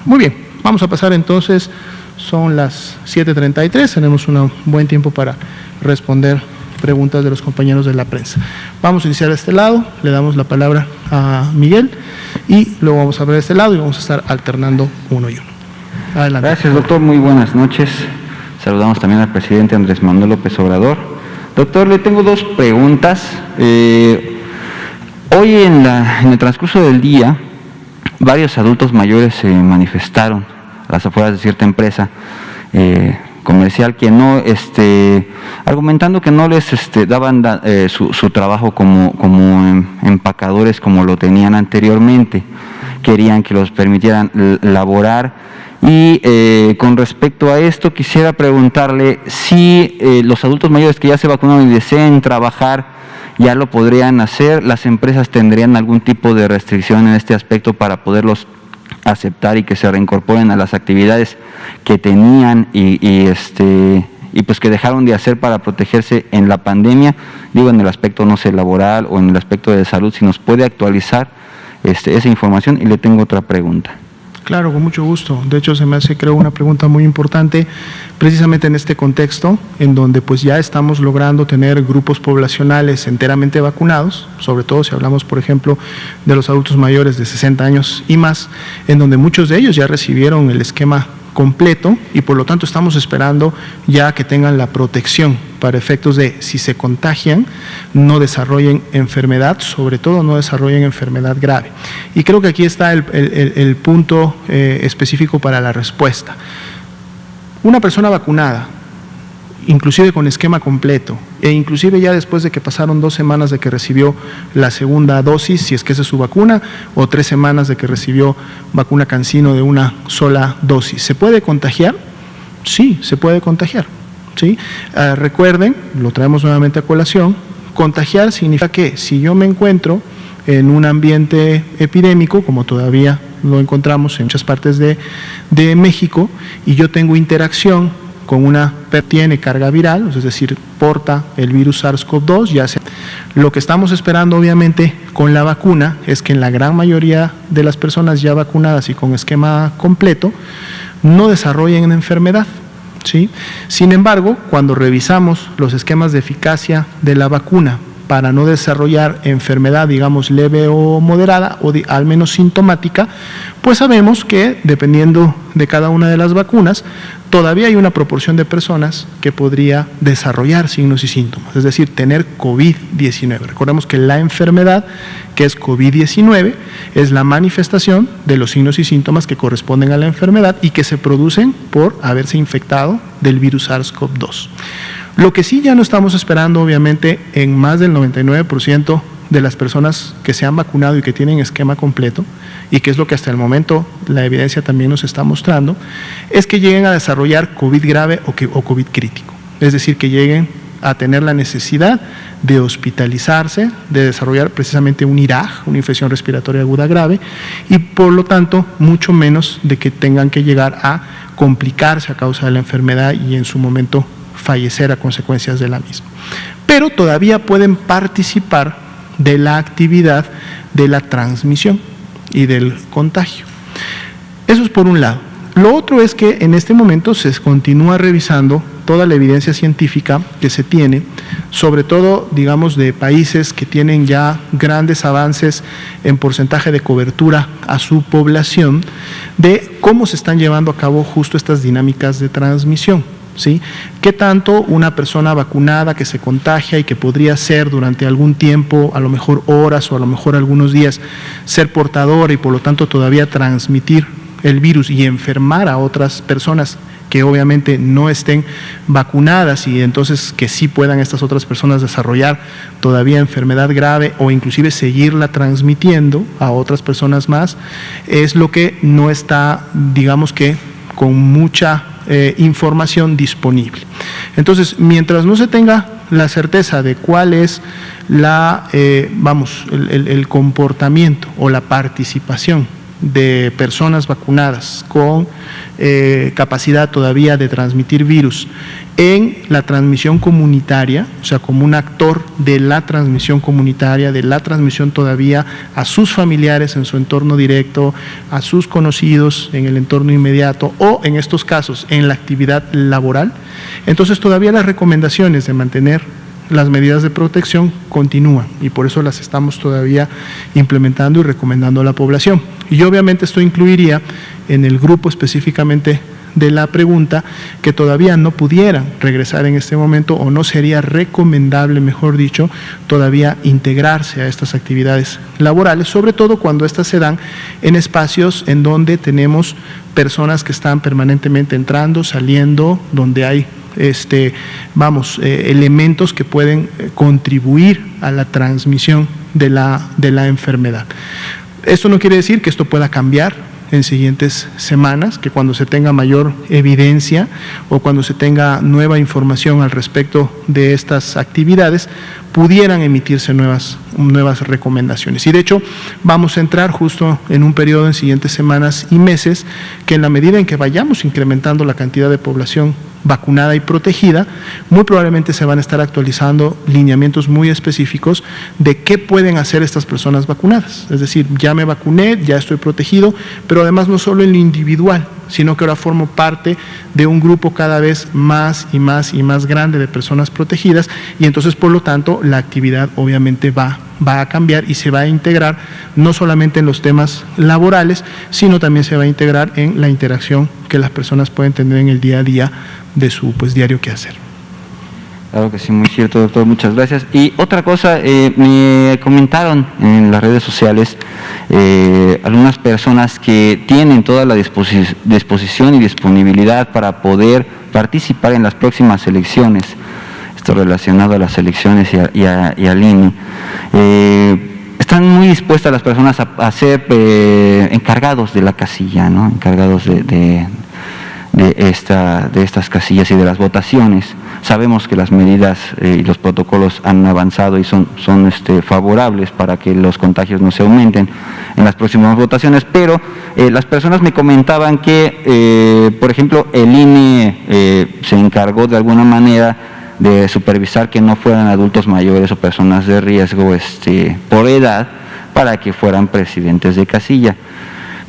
Muy bien, vamos a pasar entonces, son las 7:33, tenemos un buen tiempo para responder preguntas de los compañeros de la prensa. Vamos a iniciar de este lado, le damos la palabra a Miguel y luego vamos a ver este lado y vamos a estar alternando uno y uno. Adelante. Gracias, doctor, muy buenas noches. Saludamos también al presidente Andrés Manuel López Obrador. Doctor, le tengo dos preguntas. Hoy en el transcurso del día, varios adultos mayores se manifestaron a las afueras de cierta empresa comercial que no, argumentando que no les daban su trabajo como empacadores como lo tenían anteriormente, querían que los permitieran laborar. Y con respecto a esto quisiera preguntarle si los adultos mayores que ya se vacunaron y deseen trabajar ya lo podrían hacer, las empresas tendrían algún tipo de restricción en este aspecto para poderlos aceptar y que se reincorporen a las actividades que tenían y pues que dejaron de hacer para protegerse en la pandemia, digo en el aspecto no sé laboral o en el aspecto de salud, si nos puede actualizar esa información. Y le tengo otra pregunta. Claro, con mucho gusto. De hecho, se me hace, creo, una pregunta muy importante, precisamente en este contexto, en donde pues ya estamos logrando tener grupos poblacionales enteramente vacunados, sobre todo si hablamos, por ejemplo, de los adultos mayores de 60 años y más, en donde muchos de ellos ya recibieron el esquema completo y por lo tanto estamos esperando ya que tengan la protección para efectos de, si se contagian, no desarrollen enfermedad, sobre todo no desarrollen enfermedad grave. Y creo que aquí está el punto específico para la respuesta. Una persona vacunada, inclusive con esquema completo, e inclusive ya después de que pasaron 2 semanas de que recibió la segunda dosis, si es que esa es su vacuna, o 3 semanas de que recibió vacuna CanSino de una sola dosis, ¿se puede contagiar? Sí, se puede contagiar. ¿Sí? Recuerden, lo traemos nuevamente a colación, contagiar significa que si yo me encuentro en un ambiente epidémico, como todavía lo encontramos en muchas partes de México, y yo tengo interacción con una persona que tiene carga viral, es decir, porta el virus SARS-CoV-2, ya sea. Lo que estamos esperando obviamente con la vacuna es que en la gran mayoría de las personas ya vacunadas y con esquema completo no desarrollen una enfermedad, ¿sí? Sin embargo, cuando revisamos los esquemas de eficacia de la vacuna para no desarrollar enfermedad, digamos, leve o moderada, o al menos sintomática, pues sabemos que, dependiendo de cada una de las vacunas, todavía hay una proporción de personas que podría desarrollar signos y síntomas, es decir, tener COVID-19. Recordemos que la enfermedad, que es COVID-19, es la manifestación de los signos y síntomas que corresponden a la enfermedad y que se producen por haberse infectado del virus SARS-CoV-2. Lo que sí ya no estamos esperando, obviamente, en más del 99% de las personas que se han vacunado y que tienen esquema completo, y que es lo que hasta el momento la evidencia también nos está mostrando, es que lleguen a desarrollar COVID grave o COVID crítico. Es decir, que lleguen a tener la necesidad de hospitalizarse, de desarrollar precisamente un IRAG, una infección respiratoria aguda grave, y por lo tanto, mucho menos de que tengan que llegar a complicarse a causa de la enfermedad y en su momento fallecer a consecuencias de la misma. Pero todavía pueden participar de la actividad de la transmisión y del contagio. Eso es por un lado. Lo otro es que en este momento se continúa revisando toda la evidencia científica que se tiene, sobre todo, digamos, de países que tienen ya grandes avances en porcentaje de cobertura a su población, de cómo se están llevando a cabo justo estas dinámicas de transmisión. ¿Sí? ¿Qué tanto una persona vacunada que se contagia y que podría ser durante algún tiempo, a lo mejor horas o a lo mejor algunos días, ser portador y por lo tanto todavía transmitir el virus y enfermar a otras personas que obviamente no estén vacunadas y entonces que sí puedan estas otras personas desarrollar todavía enfermedad grave o inclusive seguirla transmitiendo a otras personas más? Es lo que no está, digamos que, con mucha información disponible. Entonces, mientras no se tenga la certeza de cuál es el comportamiento o la participación de personas vacunadas con capacidad todavía de transmitir virus en la transmisión comunitaria, o sea, como un actor de la transmisión comunitaria, de la transmisión todavía a sus familiares en su entorno directo, a sus conocidos en el entorno inmediato o en estos casos en la actividad laboral, entonces todavía las recomendaciones de mantener las medidas de protección continúan y por eso las estamos todavía implementando y recomendando a la población. Y obviamente esto incluiría en el grupo específicamente de la pregunta que todavía no pudieran regresar en este momento o no sería recomendable, mejor dicho, todavía integrarse a estas actividades laborales, sobre todo cuando estas se dan en espacios en donde tenemos personas que están permanentemente entrando, saliendo, donde hay elementos que pueden contribuir a la transmisión de la enfermedad. Esto no quiere decir que esto pueda cambiar en siguientes semanas, que cuando se tenga mayor evidencia o cuando se tenga nueva información al respecto de estas actividades, pudieran emitirse nuevas recomendaciones. Y de hecho, vamos a entrar justo en un periodo en siguientes semanas y meses que en la medida en que vayamos incrementando la cantidad de población vacunada y protegida, muy probablemente se van a estar actualizando lineamientos muy específicos de qué pueden hacer estas personas vacunadas. Es decir, ya me vacuné, ya estoy protegido, pero además no solo en lo individual, sino que ahora formo parte de un grupo cada vez más y más y más grande de personas protegidas y entonces, por lo tanto, la actividad obviamente va a cambiar y se va a integrar no solamente en los temas laborales, sino también se va a integrar en la interacción que las personas pueden tener en el día a día de su diario quehacer. Claro que sí, muy cierto, doctor, muchas gracias. Y otra cosa, me comentaron en las redes sociales algunas personas que tienen toda la disposición y disponibilidad para poder participar en las próximas elecciones, esto relacionado a las elecciones y al INE. Están muy dispuestas las personas a ser encargados de la casilla, ¿no? Encargados de estas casillas y de las votaciones. sabemos que las medidas y los protocolos han avanzado y son favorables para que los contagios no se aumenten en las próximas votaciones, pero las personas me comentaban que, por ejemplo, el INE se encargó de alguna manera de supervisar que no fueran adultos mayores o personas de riesgo por edad para que fueran presidentes de casilla.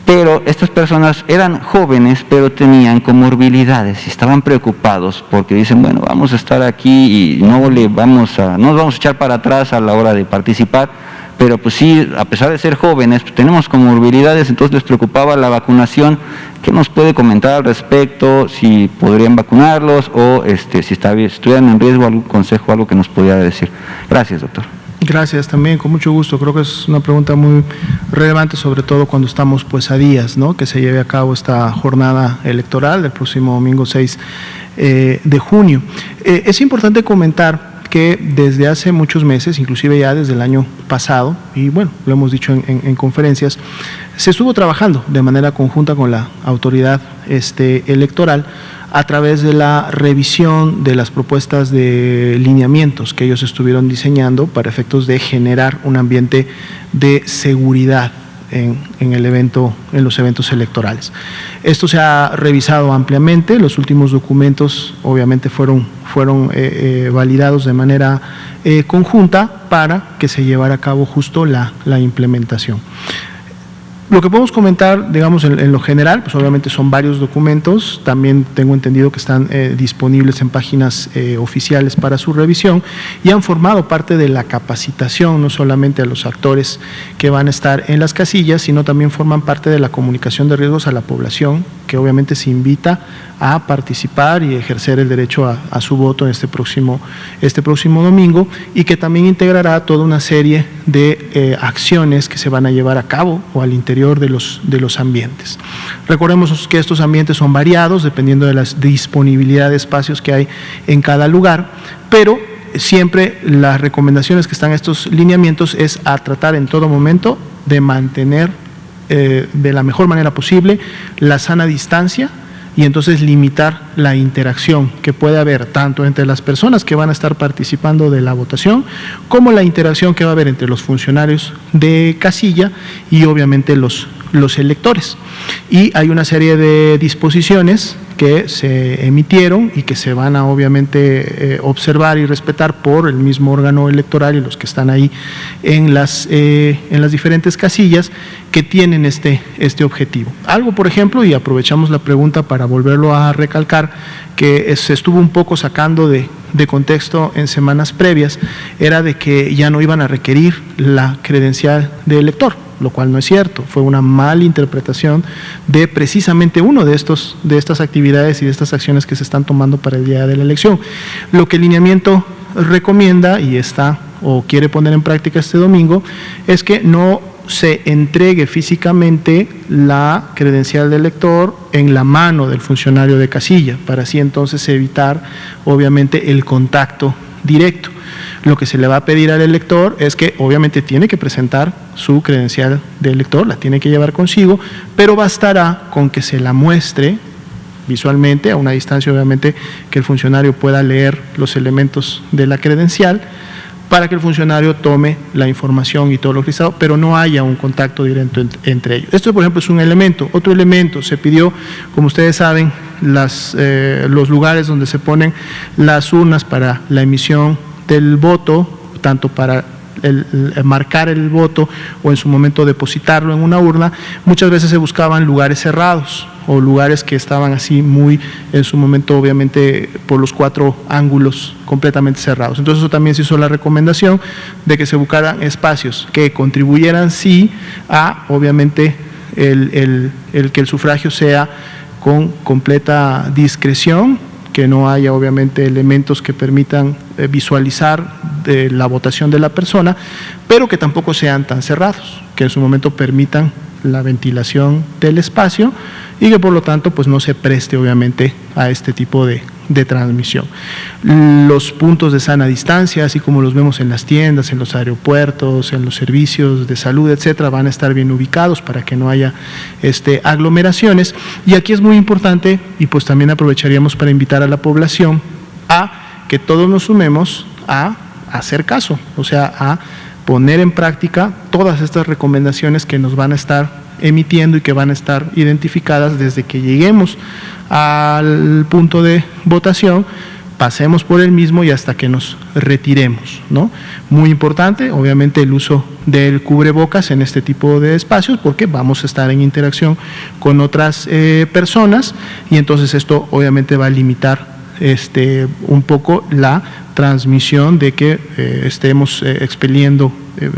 Pero estas personas eran jóvenes, pero tenían comorbilidades y estaban preocupados porque dicen, bueno, vamos a estar aquí y no nos vamos a echar para atrás a la hora de participar, pero pues sí, a pesar de ser jóvenes, pues tenemos comorbilidades, entonces les preocupaba la vacunación. ¿Qué nos puede comentar al respecto? Si podrían vacunarlos o si estuvieran en riesgo, algún consejo, algo que nos pudiera decir. Gracias, doctor. Gracias, también con mucho gusto. Creo que es una pregunta muy relevante, sobre todo cuando estamos pues a días, ¿no?, que se lleve a cabo esta jornada electoral del próximo domingo 6 de junio. Es importante comentar que desde hace muchos meses, inclusive ya desde el año pasado, y bueno, lo hemos dicho en conferencias, se estuvo trabajando de manera conjunta con la autoridad electoral a través de la revisión de las propuestas de lineamientos que ellos estuvieron diseñando para efectos de generar un ambiente de seguridad en los eventos electorales. Esto se ha revisado ampliamente, los últimos documentos obviamente fueron validados de manera conjunta para que se llevara a cabo justo la implementación. Lo que podemos comentar, digamos, en lo general, pues obviamente son varios documentos, también tengo entendido que están disponibles en páginas oficiales para su revisión y han formado parte de la capacitación, no solamente a los actores que van a estar en las casillas, sino también forman parte de la comunicación de riesgos a la población, que obviamente se invita a participar y ejercer el derecho a su voto en este próximo domingo, y que también integrará toda una serie de acciones que se van a llevar a cabo o al interior de los ambientes. Recordemos que estos ambientes son variados dependiendo de la disponibilidad de espacios que hay en cada lugar, pero siempre las recomendaciones que están en estos lineamientos es a tratar en todo momento de mantener de la mejor manera posible la sana distancia y entonces limitar la interacción que puede haber tanto entre las personas que van a estar participando de la votación como la interacción que va a haber entre los funcionarios de casilla y obviamente los electores. Y hay una serie de disposiciones que se emitieron y que se van a obviamente observar y respetar por el mismo órgano electoral y los que están ahí en las diferentes casillas que tienen este objetivo. Algo, por ejemplo, y aprovechamos la pregunta para volverlo a recalcar, que se estuvo un poco sacando de contexto en semanas previas, era de que ya no iban a requerir la credencial de elector, lo cual no es cierto. Fue una mala interpretación de precisamente uno de estas actividades y de estas acciones que se están tomando para el día de la elección. Lo que el lineamiento recomienda y está o quiere poner en práctica este domingo es que no se entregue físicamente la credencial de elector en la mano del funcionario de casilla, para así entonces evitar obviamente el contacto directo. Lo que se le va a pedir al elector es que obviamente tiene que presentar su credencial de elector, la tiene que llevar consigo, pero bastará con que se la muestre visualmente a una distancia obviamente que el funcionario pueda leer los elementos de la credencial, para que el funcionario tome la información y todo lo registrado, pero no haya un contacto directo entre ellos. Esto, por ejemplo, es un elemento. Otro elemento, se pidió, como ustedes saben, los lugares donde se ponen las urnas para la emisión del voto, tanto para marcar el voto o en su momento depositarlo en una urna, muchas veces se buscaban lugares cerrados o lugares que estaban así muy, en su momento obviamente por los 4 ángulos completamente cerrados. Entonces eso también se hizo la recomendación de que se buscaran espacios que contribuyeran sí a obviamente el que el sufragio sea con completa discreción, que no haya obviamente elementos que permitan visualizar la votación de la persona, pero que tampoco sean tan cerrados, que en su momento permitan la ventilación del espacio y que por lo tanto pues no se preste obviamente a este tipo de transmisión. Los puntos de sana distancia, así como los vemos en las tiendas, en los aeropuertos, en los servicios de salud, etcétera, van a estar bien ubicados para que no haya aglomeraciones. Y aquí es muy importante, y pues también aprovecharíamos para invitar a la población a que todos nos sumemos a hacer caso, o sea, a poner en práctica todas estas recomendaciones que nos van a estar emitiendo y que van a estar identificadas desde que lleguemos al punto de votación, pasemos por el mismo y hasta que nos retiremos, ¿no? Muy importante, obviamente, el uso del cubrebocas en este tipo de espacios, porque vamos a estar en interacción con otras personas, y entonces esto obviamente va a limitar un poco la transmisión de que estemos expeliendo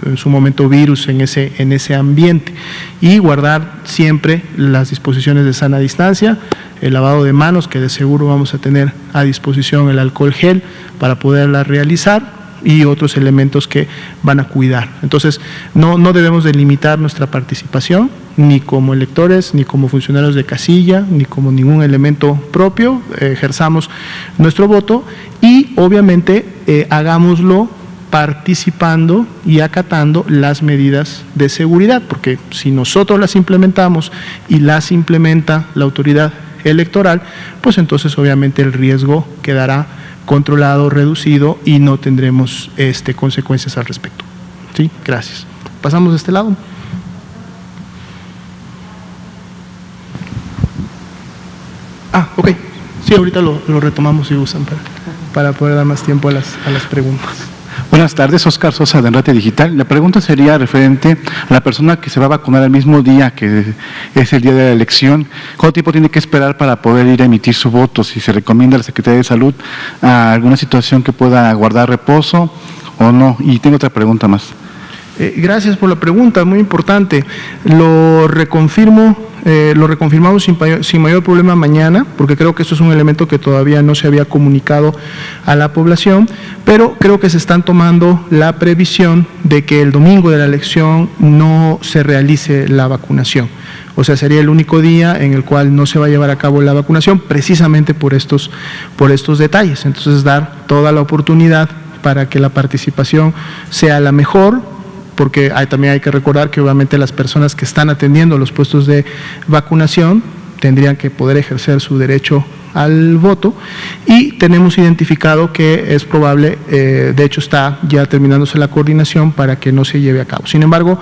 en su momento virus en ese ambiente, y guardar siempre las disposiciones de sana distancia, el lavado de manos, que de seguro vamos a tener a disposición el alcohol gel para poderla realizar, y otros elementos que van a cuidar. Entonces, no debemos de limitar nuestra participación, ni como electores, ni como funcionarios de casilla, ni como ningún elemento propio. Ejerzamos nuestro voto y obviamente hagámoslo participando y acatando las medidas de seguridad, porque si nosotros las implementamos y las implementa la autoridad electoral, pues entonces obviamente el riesgo quedará controlado, reducido, y no tendremos consecuencias al respecto. ¿Sí? Gracias. Pasamos de este lado. Ok. Sí, ahorita lo retomamos si usan para poder dar más tiempo a las preguntas. Buenas tardes, Oscar Sosa de Enrate Digital. La pregunta sería referente a la persona que se va a vacunar el mismo día que es el día de la elección. ¿Cuánto tiempo tiene que esperar para poder ir a emitir su voto? Si se recomienda a la Secretaría de Salud alguna situación que pueda guardar reposo o no. Y tengo otra pregunta más. Gracias por la pregunta, muy importante. Lo reconfirmamos sin mayor problema mañana, porque creo que esto es un elemento que todavía no se había comunicado a la población, pero creo que se están tomando la previsión de que el domingo de la elección no se realice la vacunación. O sea, sería el único día en el cual no se va a llevar a cabo la vacunación, precisamente por estos detalles. Entonces, dar toda la oportunidad para que la participación sea la mejor, porque también hay que recordar que obviamente las personas que están atendiendo los puestos de vacunación tendrían que poder ejercer su derecho al voto, y tenemos identificado que es probable, de hecho está ya terminándose la coordinación para que no se lleve a cabo. Sin embargo,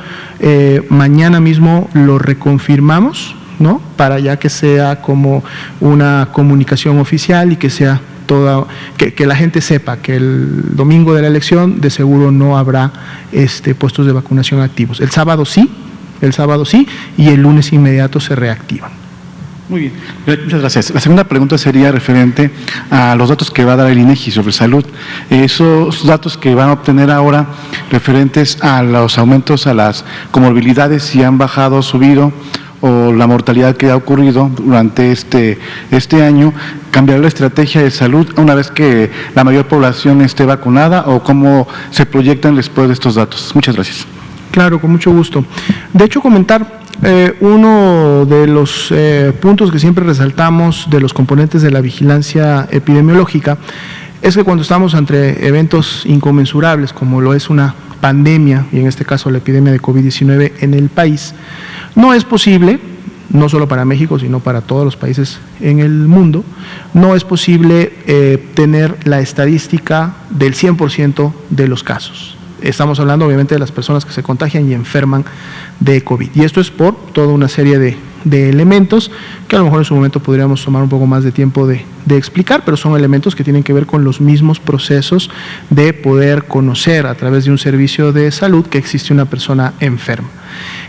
mañana mismo lo reconfirmamos, ¿no? Para ya que sea como una comunicación oficial y que sea que la gente sepa que el domingo de la elección de seguro no habrá puestos de vacunación activos. El sábado sí, y el lunes inmediato se reactivan. Muy bien, muchas gracias. La segunda pregunta sería referente a los datos que va a dar el INEGI sobre salud. Esos datos que van a obtener ahora referentes a los aumentos a las comorbilidades, si han bajado, subido, o la mortalidad que ha ocurrido durante este año, ¿cambiará la estrategia de salud una vez que la mayor población esté vacunada, o cómo se proyectan después de estos datos? Muchas gracias. Claro, con mucho gusto. De hecho, comentar uno de los puntos que siempre resaltamos de los componentes de la vigilancia epidemiológica es que cuando estamos ante eventos inconmensurables, como lo es una pandemia, y en este caso la epidemia de COVID-19 en el país, no es posible, no solo para México, sino para todos los países en el mundo, no es posible tener la estadística del 100% de los casos. Estamos hablando obviamente de las personas que se contagian y enferman de COVID. Y esto es por toda una serie de elementos que a lo mejor en su momento podríamos tomar un poco más de tiempo de explicar, pero son elementos que tienen que ver con los mismos procesos de poder conocer a través de un servicio de salud que existe una persona enferma.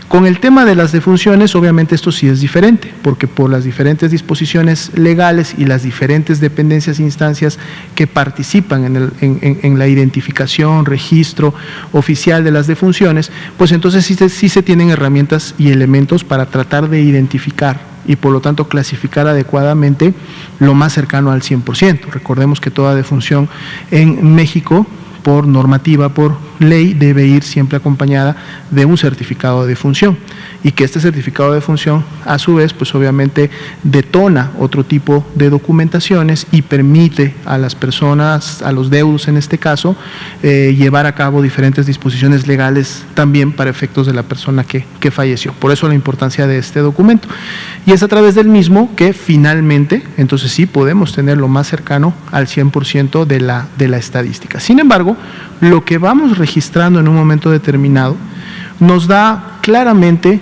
Con el tema de las defunciones, obviamente esto sí es diferente, porque por las diferentes disposiciones legales y las diferentes dependencias e instancias que participan en la identificación, registro oficial de las defunciones, pues entonces sí se tienen herramientas y elementos para tratar de identificar y por lo tanto clasificar adecuadamente lo más cercano al 100%. Recordemos que toda defunción en México, por normativa, por ley debe ir siempre acompañada de un certificado de defunción, y que este certificado de defunción a su vez pues obviamente detona otro tipo de documentaciones y permite a las personas, a los deudos en este caso, llevar a cabo diferentes disposiciones legales también para efectos de la persona que falleció. Por eso la importancia de este documento, y es a través del mismo que finalmente entonces sí podemos tenerlo más cercano al 100% de la estadística. Sin embargo, lo que vamos registrando en un momento determinado nos da claramente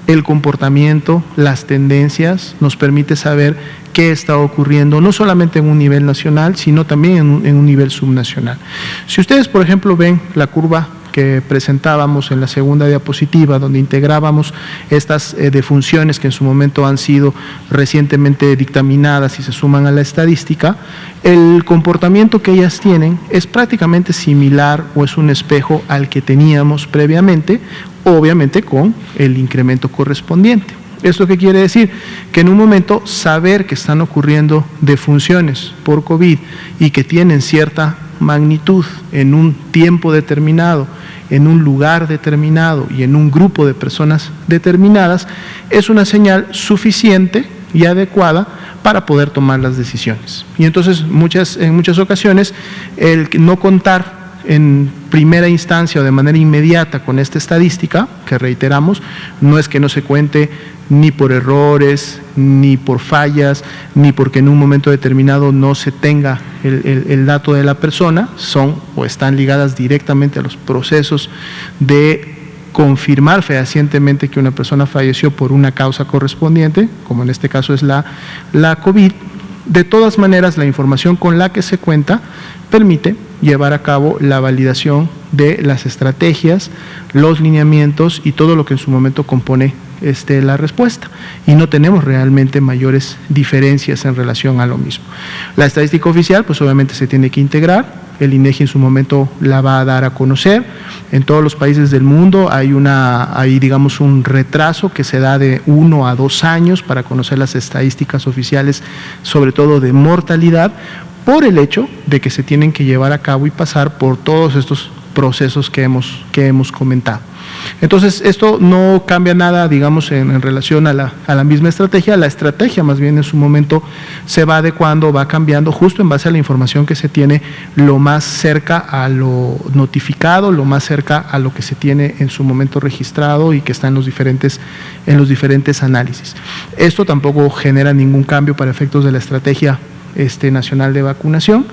el comportamiento, las tendencias, nos permite saber qué está ocurriendo, no solamente en un nivel nacional, sino también en un nivel subnacional. Si ustedes, por ejemplo, ven la curva que presentábamos en la segunda diapositiva, donde integrábamos estas defunciones que en su momento han sido recientemente dictaminadas y se suman a la estadística, el comportamiento que ellas tienen es prácticamente similar o es un espejo al que teníamos previamente, obviamente con el incremento correspondiente. ¿Esto qué quiere decir? Que en un momento saber que están ocurriendo defunciones por COVID y que tienen cierta magnitud en un tiempo determinado, en un lugar determinado y en un grupo de personas determinadas, es una señal suficiente y adecuada para poder tomar las decisiones. Y entonces en muchas ocasiones el no contar en primera instancia o de manera inmediata con esta estadística, que reiteramos, no es que no se cuente ni por errores, ni por fallas, ni porque en un momento determinado no se tenga el dato de la persona, son o están ligadas directamente a los procesos de confirmar fehacientemente que una persona falleció por una causa correspondiente, como en este caso es la COVID. De todas maneras, la información con la que se cuenta permite llevar a cabo la validación de las estrategias, los lineamientos y todo lo que en su momento compone la respuesta, y no tenemos realmente mayores diferencias en relación a lo mismo. La estadística oficial pues obviamente se tiene que integrar, el INEGI en su momento la va a dar a conocer. En todos los países del mundo hay digamos un retraso que se da de 1 a 2 años para conocer las estadísticas oficiales, sobre todo de mortalidad, por el hecho de que se tienen que llevar a cabo y pasar por todos estos procesos que hemos comentado. Entonces, esto no cambia nada, digamos, en relación a la misma estrategia. La estrategia, más bien, en su momento se va adecuando, va cambiando, justo en base a la información que se tiene lo más cerca a lo notificado, lo más cerca a lo que se tiene en su momento registrado y que está en los diferentes análisis. Esto tampoco genera ningún cambio para efectos de la estrategia nacional de vacunación.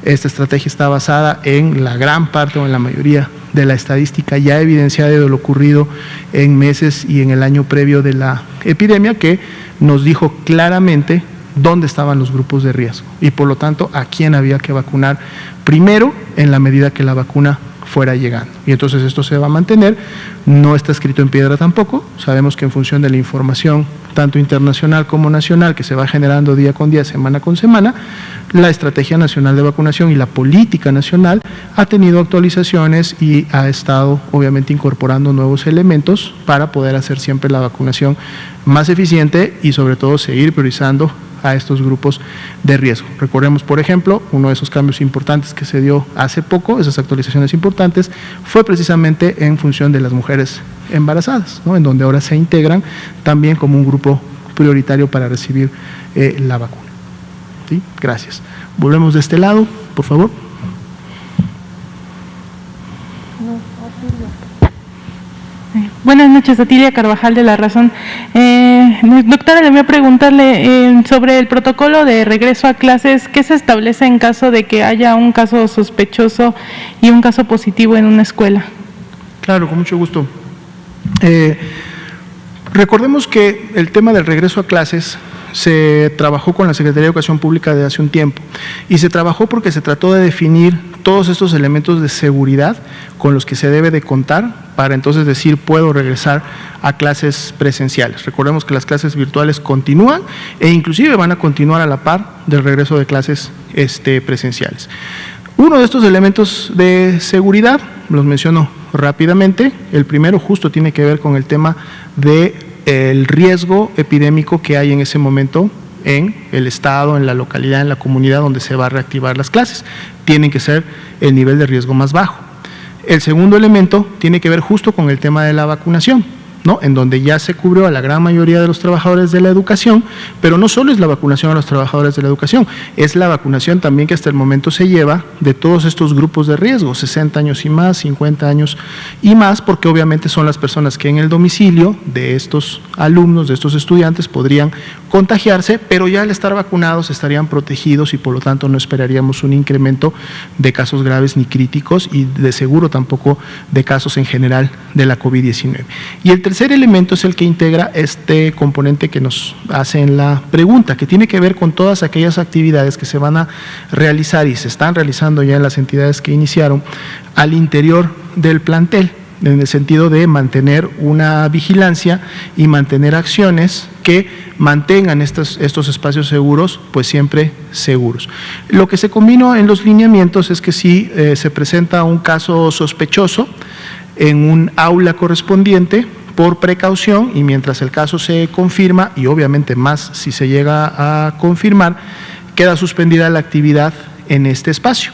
Esta estrategia está basada en la gran parte o en la mayoría de la estadística ya evidenciada de lo ocurrido en meses y en el año previo de la epidemia, que nos dijo claramente dónde estaban los grupos de riesgo y por lo tanto a quién había que vacunar primero en la medida que la vacuna fuera llegando. Y entonces esto se va a mantener, no está escrito en piedra tampoco, sabemos que en función de la información tanto internacional como nacional que se va generando día con día, semana con semana, la Estrategia Nacional de Vacunación y la política nacional ha tenido actualizaciones y ha estado obviamente incorporando nuevos elementos para poder hacer siempre la vacunación más eficiente y sobre todo seguir priorizando a estos grupos de riesgo. Recordemos, por ejemplo, uno de esos cambios importantes que se dio hace poco, esas actualizaciones importantes, fue precisamente en función de las mujeres embarazadas, ¿no? En donde ahora se integran también como un grupo prioritario para recibir la vacuna. ¿Sí? Gracias. Volvemos de este lado, por favor. Buenas noches, Otilia Carvajal de La Razón. Doctora, le voy a preguntarle sobre el protocolo de regreso a clases. ¿Qué se establece en caso de que haya un caso sospechoso y un caso positivo en una escuela? Claro, con mucho gusto. Recordemos que el tema del regreso a clases se trabajó con la Secretaría de Educación Pública desde hace un tiempo y se trabajó porque se trató de definir todos estos elementos de seguridad con los que se debe de contar para entonces decir puedo regresar a clases presenciales. Recordemos que las clases virtuales continúan e inclusive van a continuar a la par del regreso de clases presenciales. Uno de estos elementos de seguridad, los menciono rápidamente, el primero justo tiene que ver con el tema del riesgo epidémico que hay en ese momento en el estado, en la localidad, en la comunidad donde se va a reactivar las clases. Tienen que ser el nivel de riesgo más bajo. El segundo elemento tiene que ver justo con el tema de la vacunación, ¿no? En donde ya se cubrió a la gran mayoría de los trabajadores de la educación, pero no solo es la vacunación a los trabajadores de la educación, es la vacunación también que hasta el momento se lleva de todos estos grupos de riesgo, 60 años y más, 50 años y más, porque obviamente son las personas que en el domicilio de estos alumnos, de estos estudiantes, podrían contagiarse, pero ya al estar vacunados estarían protegidos y por lo tanto no esperaríamos un incremento de casos graves ni críticos y de seguro tampoco de casos en general de la COVID-19. Y el tercer elemento es el que integra este componente que nos hace en la pregunta, que tiene que ver con todas aquellas actividades que se van a realizar y se están realizando ya en las entidades que iniciaron al interior del plantel, en el sentido de mantener una vigilancia y mantener acciones que mantengan estos espacios seguros, pues siempre seguros. Lo que se combinó en los lineamientos es que si se presenta un caso sospechoso en un aula correspondiente, por precaución y mientras el caso se confirma, y obviamente más si se llega a confirmar, queda suspendida la actividad en este espacio.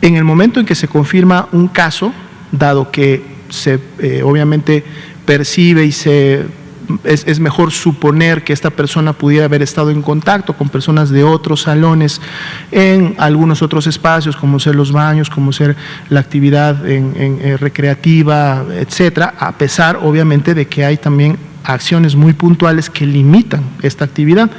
En el momento en que se confirma un caso, dado que se obviamente percibe y es mejor suponer que esta persona pudiera haber estado en contacto con personas de otros salones en algunos otros espacios, como ser los baños, como ser la actividad recreativa, etcétera, a pesar obviamente de que hay también acciones muy puntuales que limitan esta actividad.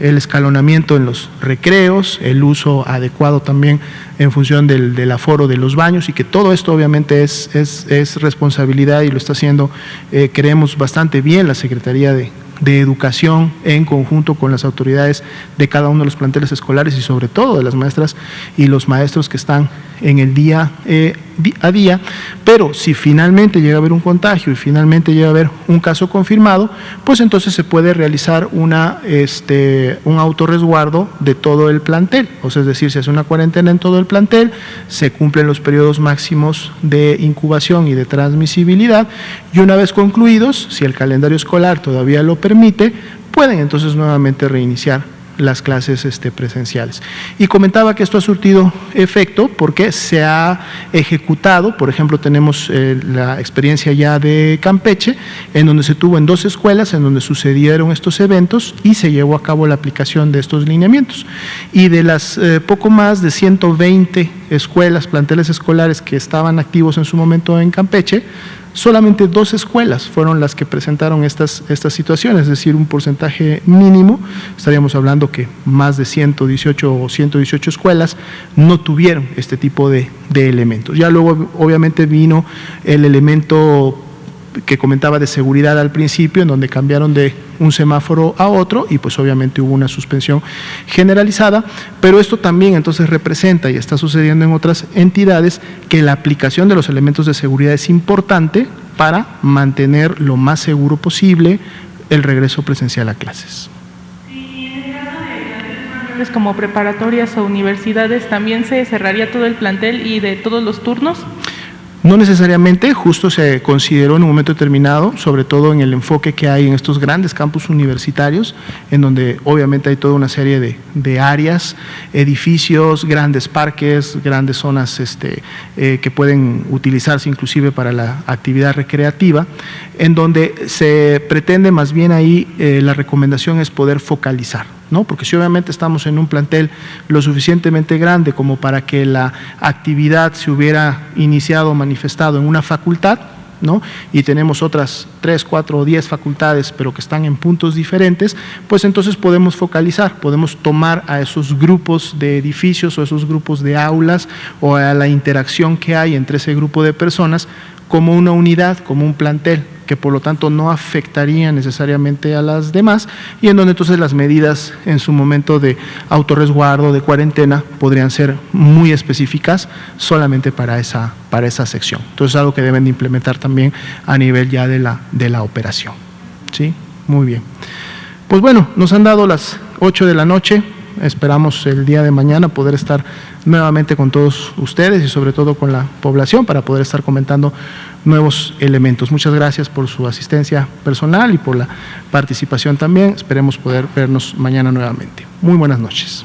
El escalonamiento en los recreos, el uso adecuado también en función del aforo de los baños, y que todo esto obviamente es responsabilidad y lo está haciendo, creemos, bastante bien la Secretaría de Educación en conjunto con las autoridades de cada uno de los planteles escolares y sobre todo de las maestras y los maestros que están en el día a día. Pero si finalmente llega a haber un contagio y finalmente llega a haber un caso confirmado, pues entonces se puede realizar un autorresguardo de todo el plantel, o sea, es decir, se hace una cuarentena en todo el plantel, se cumplen los periodos máximos de incubación y de transmisibilidad, y una vez concluidos, si el calendario escolar todavía lo permite, pueden entonces nuevamente reiniciar las clases presenciales. Y comentaba que esto ha surtido efecto porque se ha ejecutado, por ejemplo, tenemos la experiencia ya de Campeche, en donde se tuvo en 2 escuelas, en donde sucedieron estos eventos y se llevó a cabo la aplicación de estos lineamientos. Y de las poco más de 120 escuelas, planteles escolares que estaban activos en su momento en Campeche, solamente 2 escuelas fueron las que presentaron estas situaciones, es decir, un porcentaje mínimo. Estaríamos hablando que más de 118 o 118 escuelas no tuvieron este tipo de elementos. Ya luego obviamente vino el elemento que comentaba de seguridad al principio, en donde cambiaron de un semáforo a otro y pues obviamente hubo una suspensión generalizada, pero esto también entonces representa, y está sucediendo en otras entidades, que la aplicación de los elementos de seguridad es importante para mantener lo más seguro posible el regreso presencial a clases. Y en el caso de planteles como preparatorias o universidades, ¿también se cerraría todo el plantel y de todos los turnos? No necesariamente, justo se consideró en un momento determinado, sobre todo en el enfoque que hay en estos grandes campus universitarios, en donde obviamente hay toda una serie de áreas, edificios, grandes parques, grandes zonas que pueden utilizarse inclusive para la actividad recreativa, en donde se pretende más bien ahí la recomendación es poder focalizar, ¿no? Porque si obviamente estamos en un plantel lo suficientemente grande como para que la actividad se hubiera iniciado o manifestado en una facultad, ¿no? Y tenemos otras 3, 4 o 10 facultades, pero que están en puntos diferentes, pues entonces podemos focalizar, podemos tomar a esos grupos de edificios o esos grupos de aulas o a la interacción que hay entre ese grupo de personas como una unidad, como un plantel, que por lo tanto no afectaría necesariamente a las demás, y en donde entonces las medidas en su momento de autorresguardo, de cuarentena, podrían ser muy específicas solamente para esa sección. Entonces es algo que deben de implementar también a nivel ya de la operación. ¿Sí? Muy bien. Pues bueno, nos han dado las 8 de la noche, esperamos el día de mañana poder estar nuevamente con todos ustedes y sobre todo con la población para poder estar comentando nuevos elementos. Muchas gracias por su asistencia personal y por la participación también. Esperemos poder vernos mañana nuevamente. Muy buenas noches.